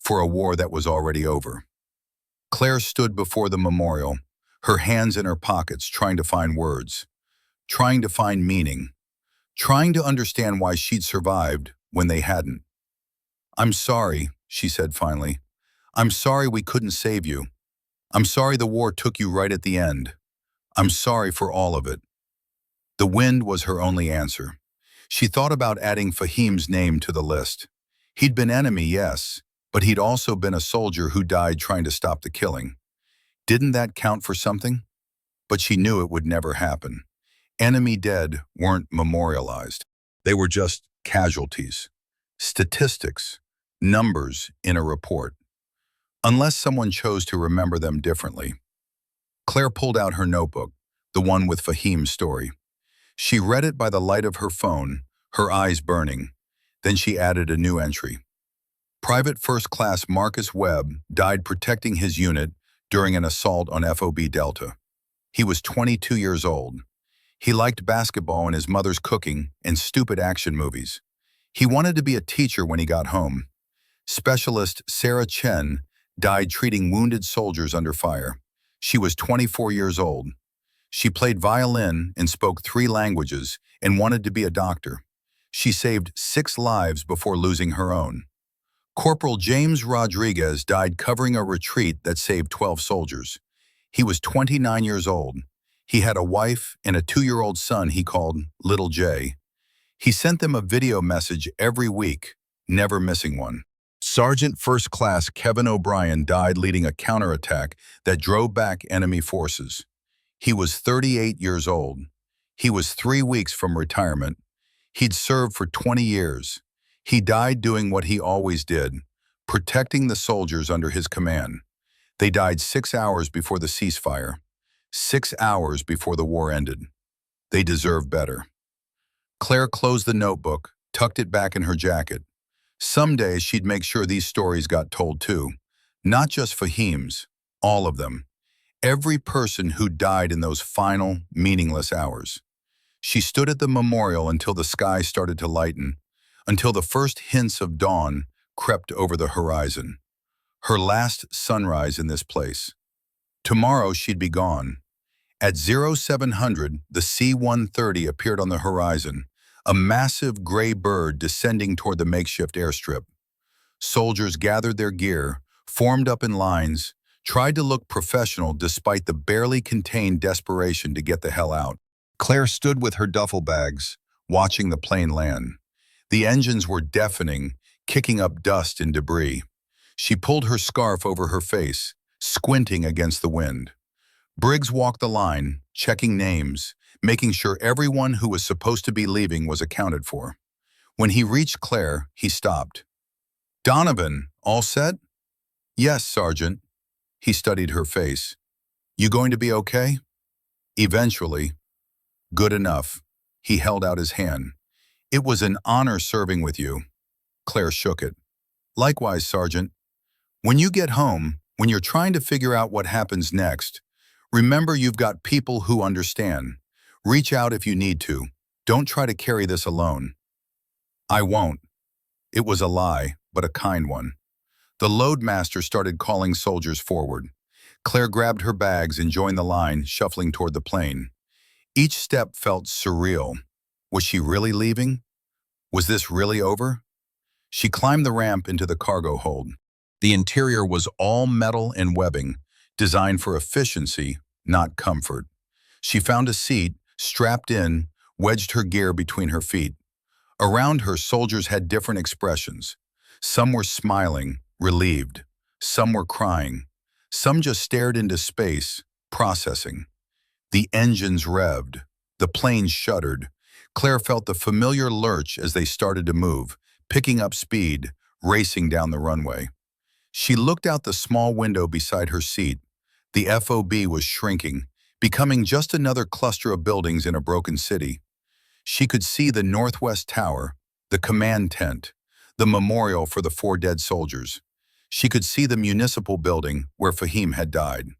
for a war that was already over. Claire stood before the memorial, her hands in her pockets, trying to find words, trying to find meaning, trying to understand why she'd survived when they hadn't. I'm sorry, she said finally. I'm sorry we couldn't save you. I'm sorry the war took you right at the end. I'm sorry for all of it. The wind was her only answer. She thought about adding Fahim's name to the list. He'd been enemy, yes, but he'd also been a soldier who died trying to stop the killing. Didn't that count for something? But she knew it would never happen. Enemy dead weren't memorialized. They were just casualties, statistics, numbers in a report. Unless someone chose to remember them differently. Claire pulled out her notebook, the one with Fahim's story. She read it by the light of her phone, her eyes burning. Then she added a new entry. Private First Class Marcus Webb died protecting his unit during an assault on FOB Delta. He was 22 years old. He liked basketball and his mother's cooking and stupid action movies. He wanted to be a teacher when he got home. Specialist Sarah Chen died treating wounded soldiers under fire. She was 24 years old. She played violin and spoke 3 languages and wanted to be a doctor. She saved 6 lives before losing her own. Corporal James Rodriguez died covering a retreat that saved 12 soldiers. He was 29 years old. He had a wife and a 2-year-old son he called Little J. He sent them a video message every week, never missing one. Sergeant First Class Kevin O'Brien died leading a counterattack that drove back enemy forces. He was 38 years old. He was 3 weeks from retirement. He'd served for 20 years. He died doing what he always did, protecting the soldiers under his command. They died 6 hours before the ceasefire, 6 hours before the war ended. They deserve better. Claire closed the notebook, tucked it back in her jacket. Someday she'd make sure these stories got told too. Not just Fahim's, all of them. Every person who died in those final, meaningless hours. She stood at the memorial until the sky started to lighten, until the first hints of dawn crept over the horizon. Her last sunrise in this place. Tomorrow she'd be gone. At 0700, the C-130 appeared on the horizon, a massive gray bird descending toward the makeshift airstrip. Soldiers gathered their gear, formed up in lines, tried to look professional despite the barely contained desperation to get the hell out. Claire stood with her duffel bags, watching the plane land. The engines were deafening, kicking up dust and debris. She pulled her scarf over her face, squinting against the wind. Briggs walked the line, checking names, making sure everyone who was supposed to be leaving was accounted for. When he reached Claire, he stopped. "Donovan, all set?" "Yes, Sergeant." He studied her face. "You going to be okay?" "Eventually." "Good enough." He held out his hand. "It was an honor serving with you." Claire shook it. "Likewise, Sergeant. When you get home, when you're trying to figure out what happens next, remember you've got people who understand. Reach out if you need to. Don't try to carry this alone." "I won't." It was a lie, but a kind one. The loadmaster started calling soldiers forward. Claire grabbed her bags and joined the line, shuffling toward the plane. Each step felt surreal. Was she really leaving? Was this really over? She climbed the ramp into the cargo hold. The interior was all metal and webbing, designed for efficiency, not comfort. She found a seat, strapped in, wedged her gear between her feet. Around her, soldiers had different expressions. Some were smiling, relieved. Some were crying. Some just stared into space, processing. The engines revved. The plane shuddered. Claire felt the familiar lurch as they started to move, picking up speed, racing down the runway. She looked out the small window beside her seat. The FOB was shrinking, becoming just another cluster of buildings in a broken city. She could see the Northwest Tower, the command tent, the memorial for the 4 dead soldiers. She could see the municipal building where Fahim had died.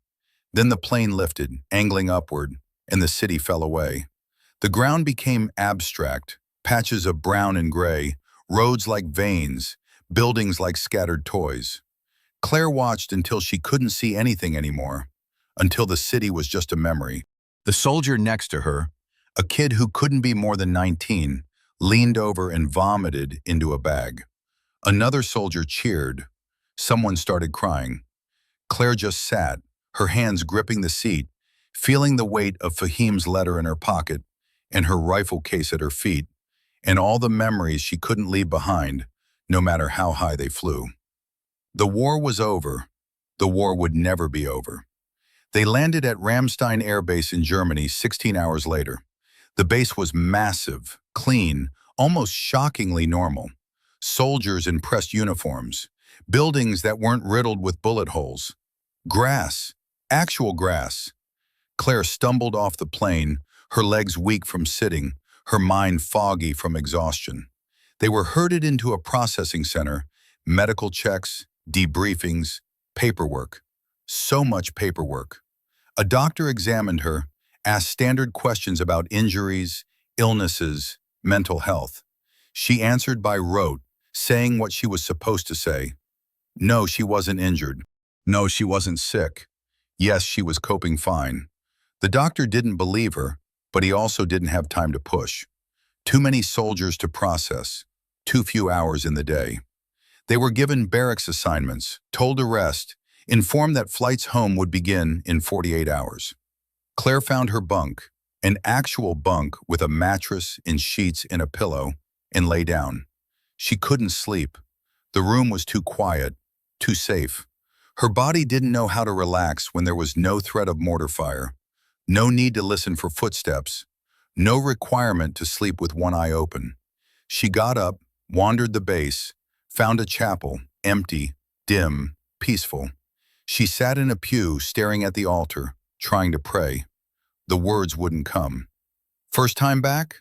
Then the plane lifted, angling upward, and the city fell away. The ground became abstract, patches of brown and gray, roads like veins, buildings like scattered toys. Claire watched until she couldn't see anything anymore, until the city was just a memory. The soldier next to her, a kid who couldn't be more than 19, leaned over and vomited into a bag. Another soldier cheered. Someone started crying. Claire just sat, her hands gripping the seat, feeling the weight of Fahim's letter in her pocket and her rifle case at her feet, and all the memories she couldn't leave behind, no matter how high they flew. The war was over. The war would never be over. They landed at Ramstein Air Base in Germany 16 hours later. The base was massive, clean, almost shockingly normal. Soldiers in pressed uniforms, buildings that weren't riddled with bullet holes. Grass, actual grass. Claire stumbled off the plane, her legs weak from sitting, her mind foggy from exhaustion. They were herded into a processing center, Medical checks, debriefings, paperwork. So much paperwork. A doctor examined her, asked standard questions about injuries, illnesses, mental health. She answered by rote, saying what she was supposed to say. No, she wasn't injured. No, she wasn't sick. Yes, she was coping fine. The doctor didn't believe her, but he also didn't have time to push. Too many soldiers to process. Too few hours in the day. They were given barracks assignments, told to rest, informed that flights home would begin in 48 hours. Claire found her bunk, an actual bunk with a mattress and sheets and a pillow, and lay down. She couldn't sleep. The room was too quiet, too safe. Her body didn't know how to relax when there was no threat of mortar fire, no need to listen for footsteps, no requirement to sleep with one eye open. She got up, wandered the base, found a chapel, empty, dim, peaceful. She sat in a pew staring at the altar, trying to pray. The words wouldn't come. First time back?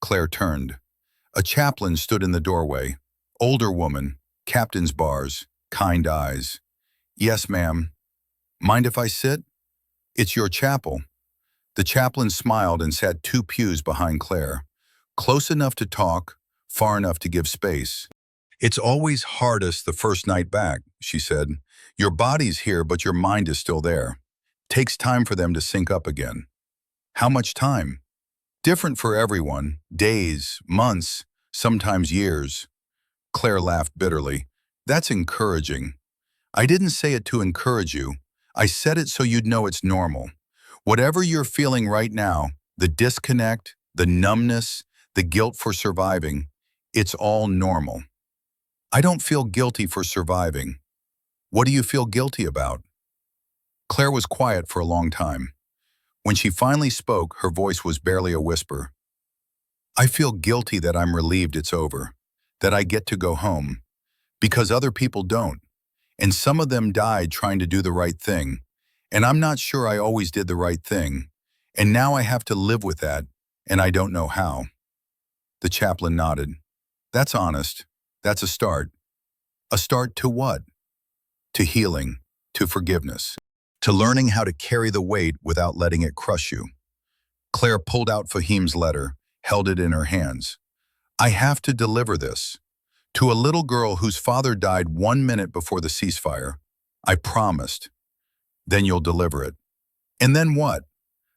Claire turned. A chaplain stood in the doorway. Older woman, captain's bars, kind eyes. Yes, ma'am. Mind if I sit? It's your chapel. The chaplain smiled and sat 2 pews behind Claire, close enough to talk, far enough to give space. It's always hardest the first night back, she said. Your body's here, but your mind is still there. Takes time for them to sync up again. How much time? Different for everyone. Days, months, sometimes years. Claire laughed bitterly. That's encouraging. I didn't say it to encourage you. I said it so you'd know it's normal. Whatever you're feeling right now, the disconnect, the numbness, the guilt for surviving, it's all normal. I don't feel guilty for surviving. What do you feel guilty about? Claire was quiet for a long time. When she finally spoke, her voice was barely a whisper. I feel guilty that I'm relieved it's over, that I get to go home, because other people don't, and some of them died trying to do the right thing, and I'm not sure I always did the right thing, and now I have to live with that, and I don't know how. The chaplain nodded. That's honest. That's a start. A start to what? To healing, to forgiveness, to learning how to carry the weight without letting it crush you. Claire pulled out Fahim's letter, held it in her hands. I have to deliver this. To a little girl whose father died 1 minute before the ceasefire. I promised. Then you'll deliver it. And then what?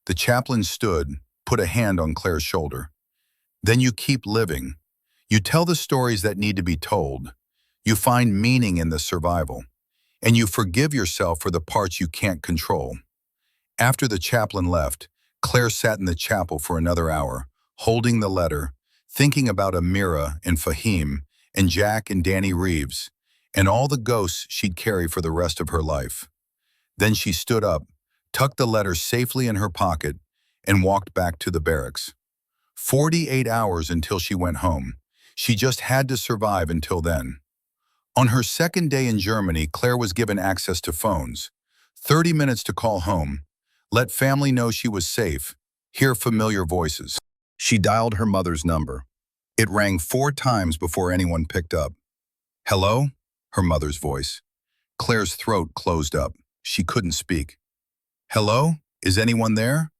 The chaplain stood, put a hand on Claire's shoulder. Then you keep living. You tell the stories that need to be told. You find meaning in the survival. And you forgive yourself for the parts you can't control. After the chaplain left, Claire sat in the chapel for another hour, holding the letter, thinking about Amira and Fahim and Jack and Danny Reeves, and all the ghosts she'd carry for the rest of her life. Then she stood up, tucked the letter safely in her pocket, and walked back to the barracks. 48 hours until she went home. She just had to survive until then. On her second day in Germany, Claire was given access to phones. 30 minutes to call home, let family know she was safe, hear familiar voices. She dialed her mother's number. It rang 4 times before anyone picked up. Hello? Her mother's voice. Claire's throat closed up. She couldn't speak. Hello? Is anyone there?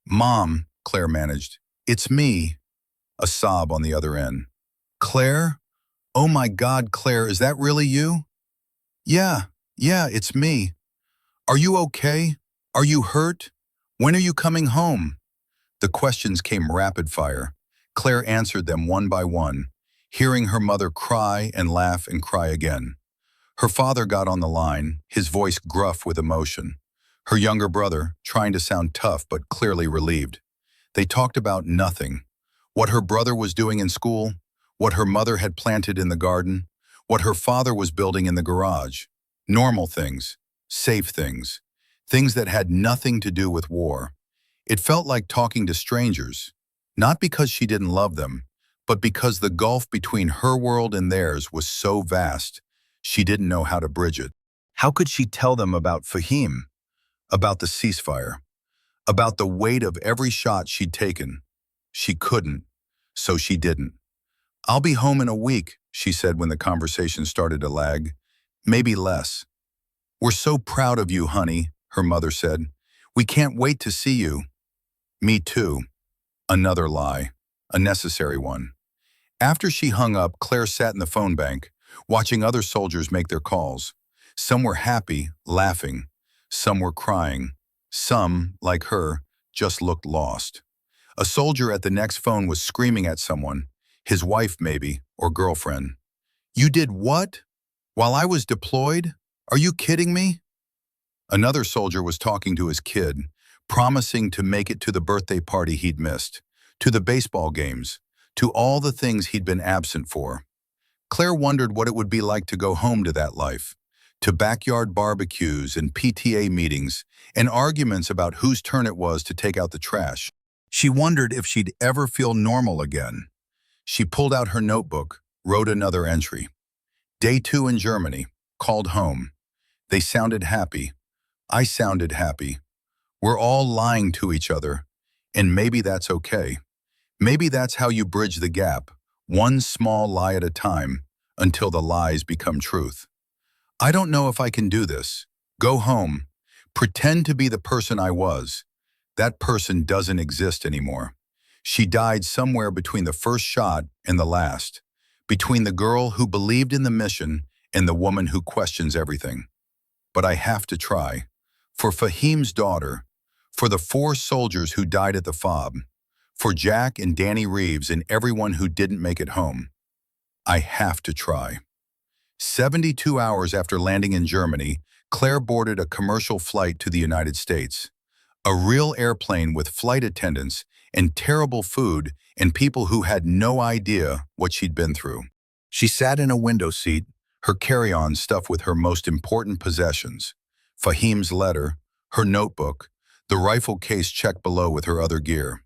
Mom, Claire managed. It's me. A sob on the other end. Claire? Oh my God, Claire, is that really you? Yeah, it's me. Are you okay? Are you hurt? When are you coming home? The questions came rapid fire. Claire answered them one by one, hearing her mother cry and laugh and cry again. Her father got on the line, his voice gruff with emotion. Her younger brother, trying to sound tough but clearly relieved. They talked about nothing. What her brother was doing in school, what her mother had planted in the garden, what her father was building in the garage. Normal things, safe things, things that had nothing to do with war. It felt like talking to strangers, not because she didn't love them, but because the gulf between her world and theirs was so vast, she didn't know how to bridge it. How could she tell them about Fahim, about the ceasefire, about the weight of every shot she'd taken? She couldn't, so she didn't. I'll be home in a week, she said when the conversation started to lag. Maybe less. We're so proud of you, honey, her mother said. We can't wait to see you. Me too. Another lie. A necessary one. After she hung up, Claire sat in the phone bank, watching other soldiers make their calls. Some were happy, laughing. Some were crying. Some, like her, just looked lost. A soldier at the next phone was screaming at someone, his wife maybe, or girlfriend. You did what? While I was deployed? Are you kidding me? Another soldier was talking to his kid, promising to make it to the birthday party he'd missed, to the baseball games, to all the things he'd been absent for. Claire wondered what it would be like to go home to that life, to backyard barbecues and PTA meetings and arguments about whose turn it was to take out the trash. She wondered if she'd ever feel normal again. She pulled out her notebook, wrote another entry. Day 2 in Germany, called home. They sounded happy. I sounded happy. We're all lying to each other, and maybe that's okay. Maybe that's how you bridge the gap, one small lie at a time, until the lies become truth. I don't know if I can do this. Go home. Pretend to be the person I was. That person doesn't exist anymore. She died somewhere between the first shot and the last, between the girl who believed in the mission and the woman who questions everything. But I have to try. For Fahim's daughter, for the 4 soldiers who died at the FOB, for Jack and Danny Reeves and everyone who didn't make it home. I have to try. 72 hours after landing in Germany, Claire boarded a commercial flight to the United States. A real airplane with flight attendants and terrible food and people who had no idea what she'd been through. She sat in a window seat, her carry-on stuffed with her most important possessions. Fahim's letter, her notebook, the rifle case checked below with her other gear.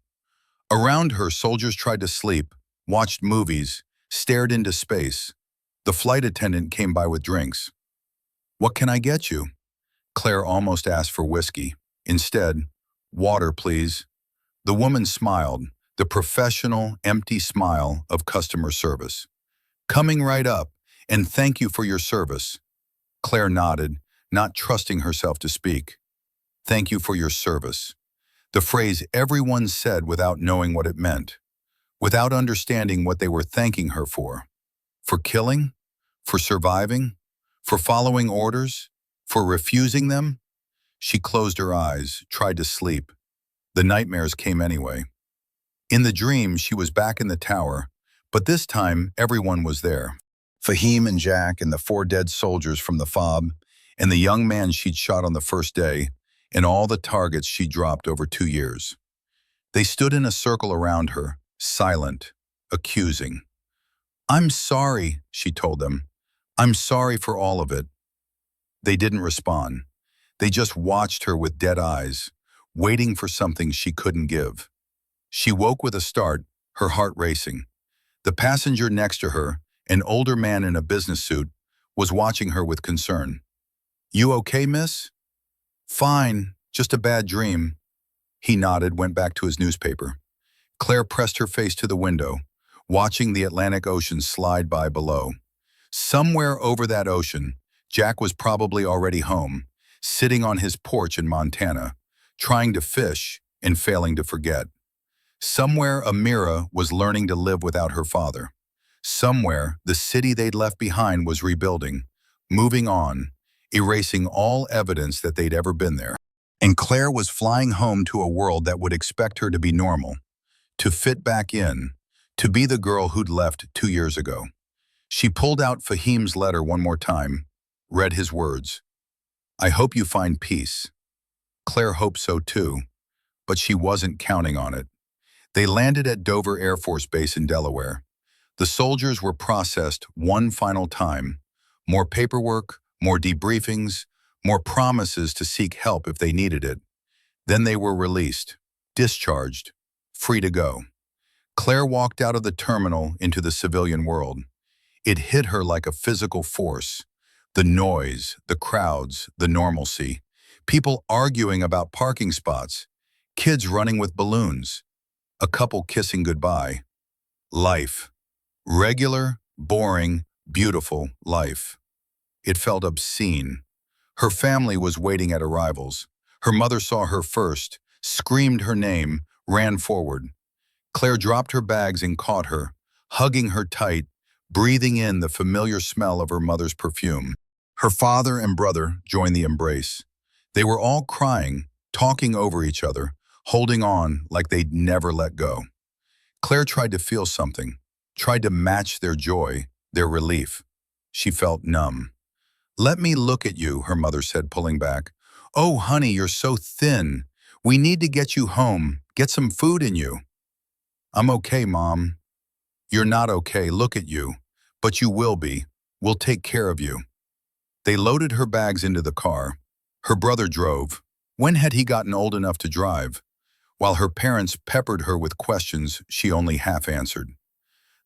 Around her, soldiers tried to sleep, watched movies, stared into space. The flight attendant came by with drinks. What can I get you? Claire almost asked for whiskey. Instead, water, please. The woman smiled, the professional, empty smile of customer service. Coming right up, and thank you for your service. Claire nodded, not trusting herself to speak. Thank you for your service. The phrase everyone said without knowing what it meant, without understanding what they were thanking her for. For killing? For surviving? For following orders? For refusing them? She closed her eyes, tried to sleep. The nightmares came anyway. In the dream, she was back in the tower, but this time everyone was there. Fahim and Jack and the 4 dead soldiers from the FOB, and the young man she'd shot on the first day, and all the targets she dropped over 2 years. They stood in a circle around her, silent, accusing. I'm sorry, she told them. I'm sorry for all of it. They didn't respond. They just watched her with dead eyes, waiting for something she couldn't give. She woke with a start, her heart racing. The passenger next to her, an older man in a business suit, was watching her with concern. You okay, miss? Fine, just a bad dream. He nodded, went back to his newspaper. Claire pressed her face to the window, watching the Atlantic Ocean slide by below. Somewhere over that ocean, Jack was probably already home, sitting on his porch in Montana, trying to fish and failing to forget. Somewhere Amira was learning to live without her father. Somewhere the city they'd left behind was rebuilding, moving on, erasing all evidence that they'd ever been there. And Claire was flying home to a world that would expect her to be normal, to fit back in, to be the girl who'd left 2 years ago. She pulled out Fahim's letter one more time, read his words. I hope you find peace. Claire hoped so too, but she wasn't counting on it. They landed at Dover Air Force Base in Delaware. The soldiers were processed one final time. More paperwork, more debriefings, more promises to seek help if they needed it. Then they were released, discharged, free to go. Claire walked out of the terminal into the civilian world. It hit her like a physical force. The noise, the crowds, the normalcy. People arguing about parking spots. Kids running with balloons. A couple kissing goodbye. Life. Regular, boring, beautiful life. It felt obscene. Her family was waiting at arrivals. Her mother saw her first, screamed her name, ran forward. Claire dropped her bags and caught her, hugging her tight, breathing in the familiar smell of her mother's perfume. Her father and brother joined the embrace. They were all crying, talking over each other, holding on like they'd never let go. Claire tried to feel something, tried to match their joy, their relief. She felt numb. "Let me look at you," her mother said, pulling back. "Oh, honey, you're so thin. We need to get you home, get some food in you." "I'm okay, Mom." "You're not okay, look at you. But you will be. We'll take care of you." They loaded her bags into the car. Her brother drove. When had he gotten old enough to drive? While her parents peppered her with questions she only half answered.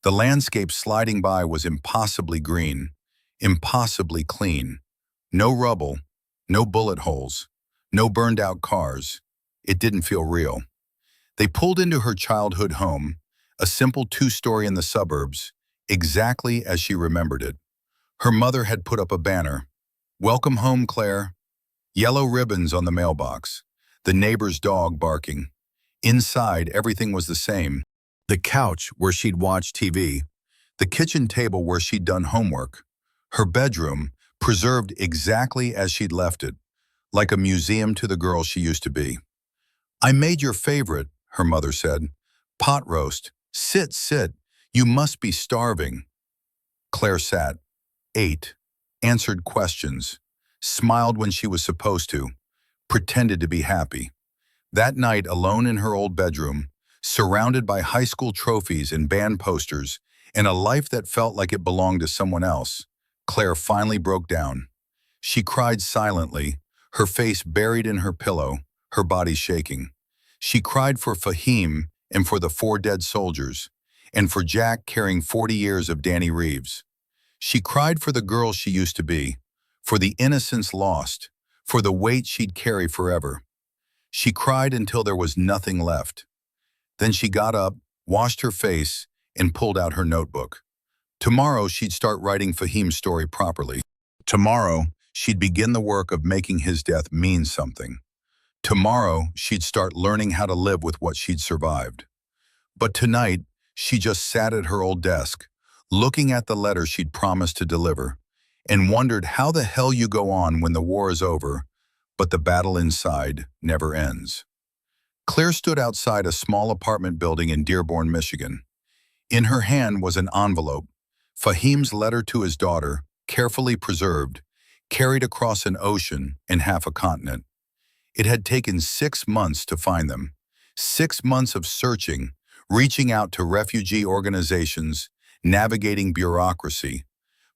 The landscape sliding by was impossibly green, impossibly clean. No rubble, no bullet holes, no burned-out cars. It didn't feel real. They pulled into her childhood home, a simple two-story in the suburbs, exactly as she remembered it. Her mother had put up a banner. "Welcome home, Claire." Yellow ribbons on the mailbox. The neighbor's dog barking. Inside, everything was the same. The couch where she'd watched TV. The kitchen table where she'd done homework. Her bedroom, preserved exactly as she'd left it, like a museum to the girl she used to be. "I made your favorite," her mother said. "Pot roast. Sit, sit. You must be starving." Claire sat, ate, answered questions, smiled when she was supposed to, pretended to be happy. That night, alone in her old bedroom, surrounded by high school trophies and band posters, and a life that felt like it belonged to someone else, Claire finally broke down. She cried silently, her face buried in her pillow, her body shaking. She cried for Fahim and for the 4 dead soldiers, and for Jack carrying 40 years of Danny Reeves. She cried for the girl she used to be, for the innocence lost, for the weight she'd carry forever. She cried until there was nothing left. Then she got up, washed her face, and pulled out her notebook. Tomorrow she'd start writing Fahim's story properly. Tomorrow she'd begin the work of making his death mean something. Tomorrow she'd start learning how to live with what she'd survived. But tonight she just sat at her old desk, looking at the letter she'd promised to deliver, and wondered how the hell you go on when the war is over, but the battle inside never ends. Claire stood outside a small apartment building in Dearborn, Michigan. In her hand was an envelope, Fahim's letter to his daughter, carefully preserved, carried across an ocean and half a continent. It had taken 6 months to find them, 6 months of searching, reaching out to refugee organizations, navigating bureaucracy.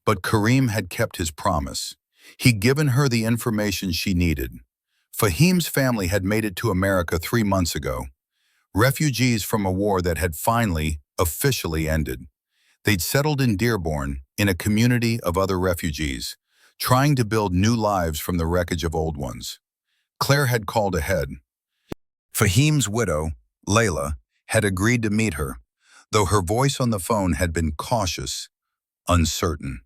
But Kareem had kept his promise. He'd given her the information she needed. Fahim's family had made it to America 3 months ago, refugees from a war that had finally, officially ended. They'd settled in Dearborn, in a community of other refugees, trying to build new lives from the wreckage of old ones. Claire had called ahead. Fahim's widow, Layla, had agreed to meet her, though her voice on the phone had been cautious, uncertain.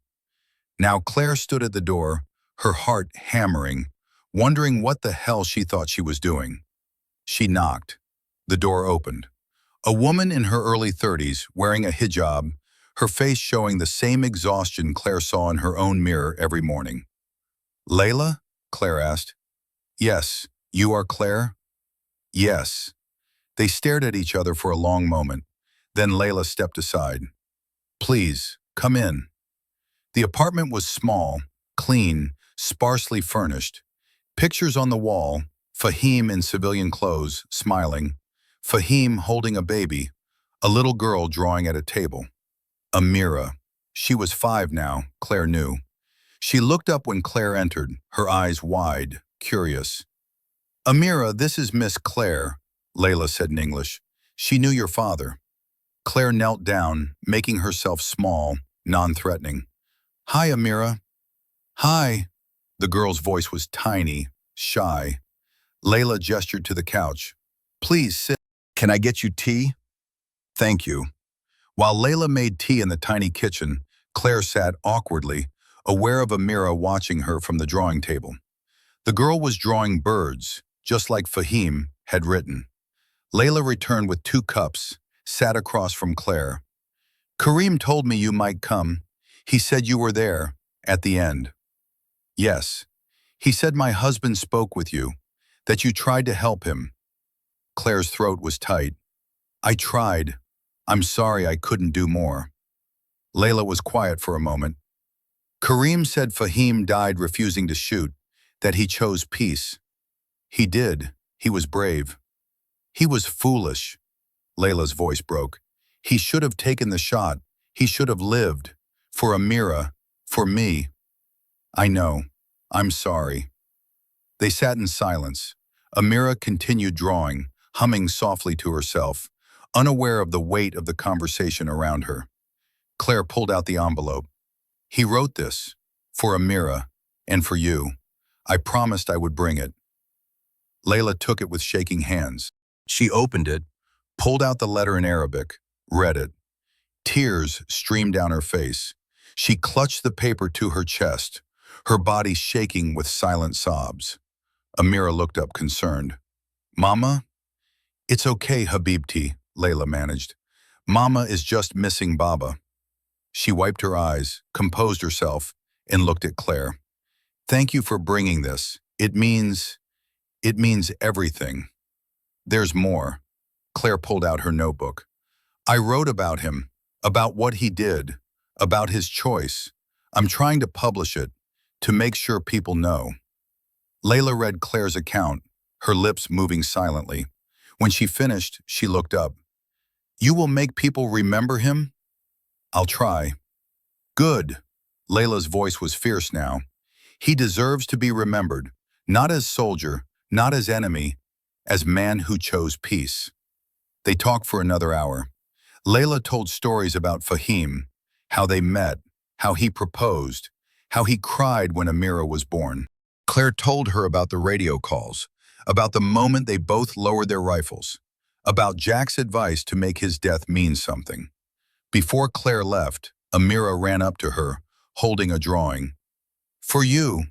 Now Claire stood at the door, her heart hammering, wondering what the hell she thought she was doing. She knocked. The door opened. A woman in her early 30s, wearing a hijab, her face showing the same exhaustion Claire saw in her own mirror every morning. "Layla?" Claire asked. "Yes, you are Claire?" "Yes." They stared at each other for a long moment. Then Layla stepped aside. "Please, come in." The apartment was small, clean, sparsely furnished. Pictures on the wall, Fahim in civilian clothes, smiling, Fahim holding a baby, a little girl drawing at a table. Amira. She was 5 now, Claire knew. She looked up when Claire entered, her eyes wide, curious. "Amira, this is Miss Claire," Layla said in English. "She knew your father." Claire knelt down, making herself small, non-threatening. "Hi, Amira." "Hi." The girl's voice was tiny, shy. Layla gestured to the couch. "Please sit. Can I get you tea?" "Thank you." While Layla made tea in the tiny kitchen, Claire sat awkwardly, aware of Amira watching her from the drawing table. The girl was drawing birds, just like Fahim had written. Layla returned with 2 cups, sat across from Claire. Kareem told me you might come. He said you were there, at the end. Yes. He said my husband spoke with you, that you tried to help him. Claire's throat was tight. I tried. I'm sorry I couldn't do more. Layla was quiet for a moment. Kareem said Fahim died refusing to shoot, that he chose peace. He did. He was brave. He was foolish. Layla's voice broke. He should have taken the shot. He should have lived. For Amira. For me. I know. I'm sorry. They sat in silence. Amira continued drawing, humming softly to herself, unaware of the weight of the conversation around her. Claire pulled out the envelope. He wrote this. For Amira. And for you. I promised I would bring it. Layla took it with shaking hands. She opened it, pulled out the letter in Arabic, read it. Tears streamed down her face. She clutched the paper to her chest, her body shaking with silent sobs. Amira looked up concerned. Mama? It's okay, Habibti, Layla managed. Mama is just missing Baba. She wiped her eyes, composed herself, and looked at Claire. Thank you for bringing this. It means everything. There's more. Claire pulled out her notebook. I wrote about him, about what he did, about his choice. I'm trying to publish it, to make sure people know. Layla read Claire's account, her lips moving silently. When she finished, she looked up. You will make people remember him? I'll try. Good. Layla's voice was fierce now. He deserves to be remembered, not as soldier, not as enemy, as man who chose peace. They talked for another hour. Layla told stories about Fahim, how they met, how he proposed, how he cried when Amira was born. Claire told her about the radio calls, about the moment they both lowered their rifles, about Jack's advice to make his death mean something. Before Claire left, Amira ran up to her, holding a drawing. For you.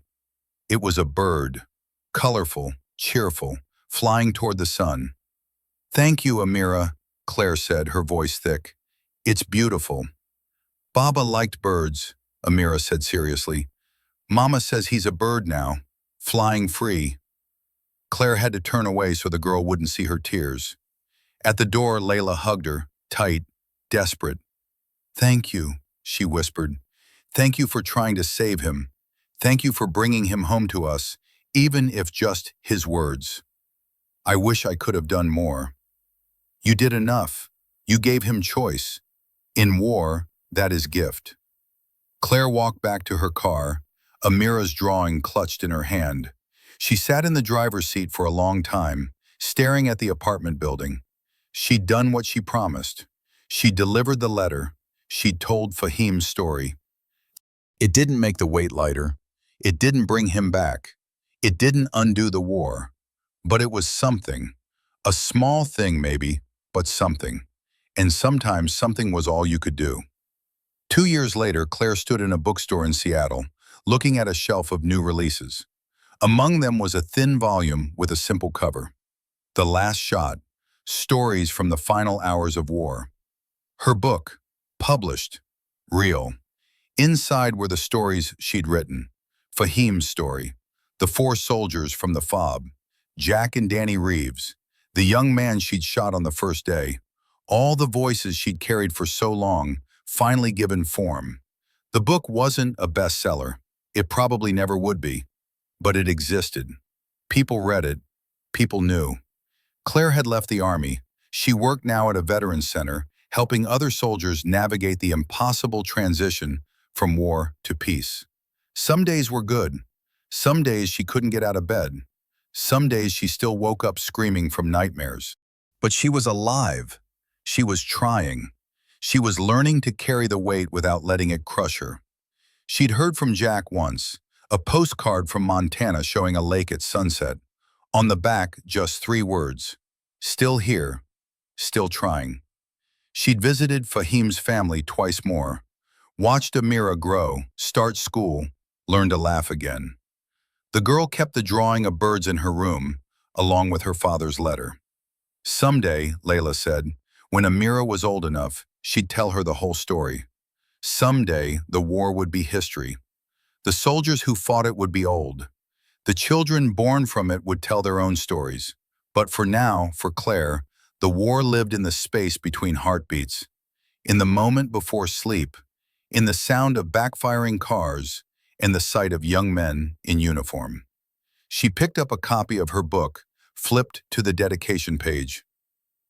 It was a bird, colorful, cheerful, flying toward the sun. Thank you, Amira, Claire said, her voice thick. It's beautiful. Baba liked birds, Amira said seriously. Mama says he's a bird now, flying free. Claire had to turn away so the girl wouldn't see her tears. At the door, Layla hugged her, tight, desperate. Thank you, she whispered. Thank you for trying to save him. Thank you for bringing him home to us, even if just his words. I wish I could have done more. You did enough. You gave him choice. In war, that is gift. Claire walked back to her car, Amira's drawing clutched in her hand. She sat in the driver's seat for a long time, staring at the apartment building. She'd done what she promised. She delivered the letter. She'd told Fahim's story. It didn't make the weight lighter. It didn't bring him back. It didn't undo the war. But it was something. A small thing maybe, but something. And sometimes something was all you could do. 2 years later, Claire stood in a bookstore in Seattle, looking at a shelf of new releases. Among them was a thin volume with a simple cover. The Last Shot, Stories from the Final Hours of War. Her book, published, real. Inside were the stories she'd written. Fahim's story, the 4 soldiers from the FOB, Jack and Danny Reeves, the young man she'd shot on the first day, all the voices she'd carried for so long, finally given form. The book wasn't a bestseller. It probably never would be. But it existed. People read it. People knew. Claire had left the Army. She worked now at a veterans center, helping other soldiers navigate the impossible transition from war to peace. Some days were good. Some days she couldn't get out of bed. Some days she still woke up screaming from nightmares. But she was alive. She was trying. She was learning to carry the weight without letting it crush her. She'd heard from Jack once, a postcard from Montana showing a lake at sunset. On the back, just 3 words. Still here. Still trying. She'd visited Fahim's family twice more. Watched Amira grow, start school, learn to laugh again. The girl kept the drawing of birds in her room, along with her father's letter. Someday, Layla said, when Amira was old enough, she'd tell her the whole story. Someday, the war would be history. The soldiers who fought it would be old. The children born from it would tell their own stories. But for now, for Claire, the war lived in the space between heartbeats, in the moment before sleep, in the sound of backfiring cars, and the sight of young men in uniform. She picked up a copy of her book, flipped to the dedication page.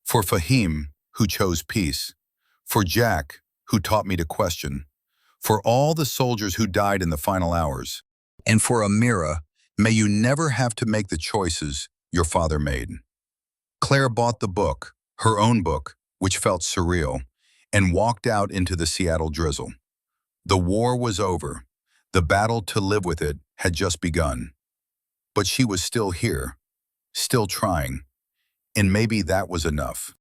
For Fahim, who chose peace. For Jack, who taught me to question. For all the soldiers who died in the final hours. And for Amira, may you never have to make the choices your father made. Claire bought the book, her own book, which felt surreal, and walked out into the Seattle drizzle. The war was over. The battle to live with it had just begun. But she was still here, still trying, and maybe that was enough.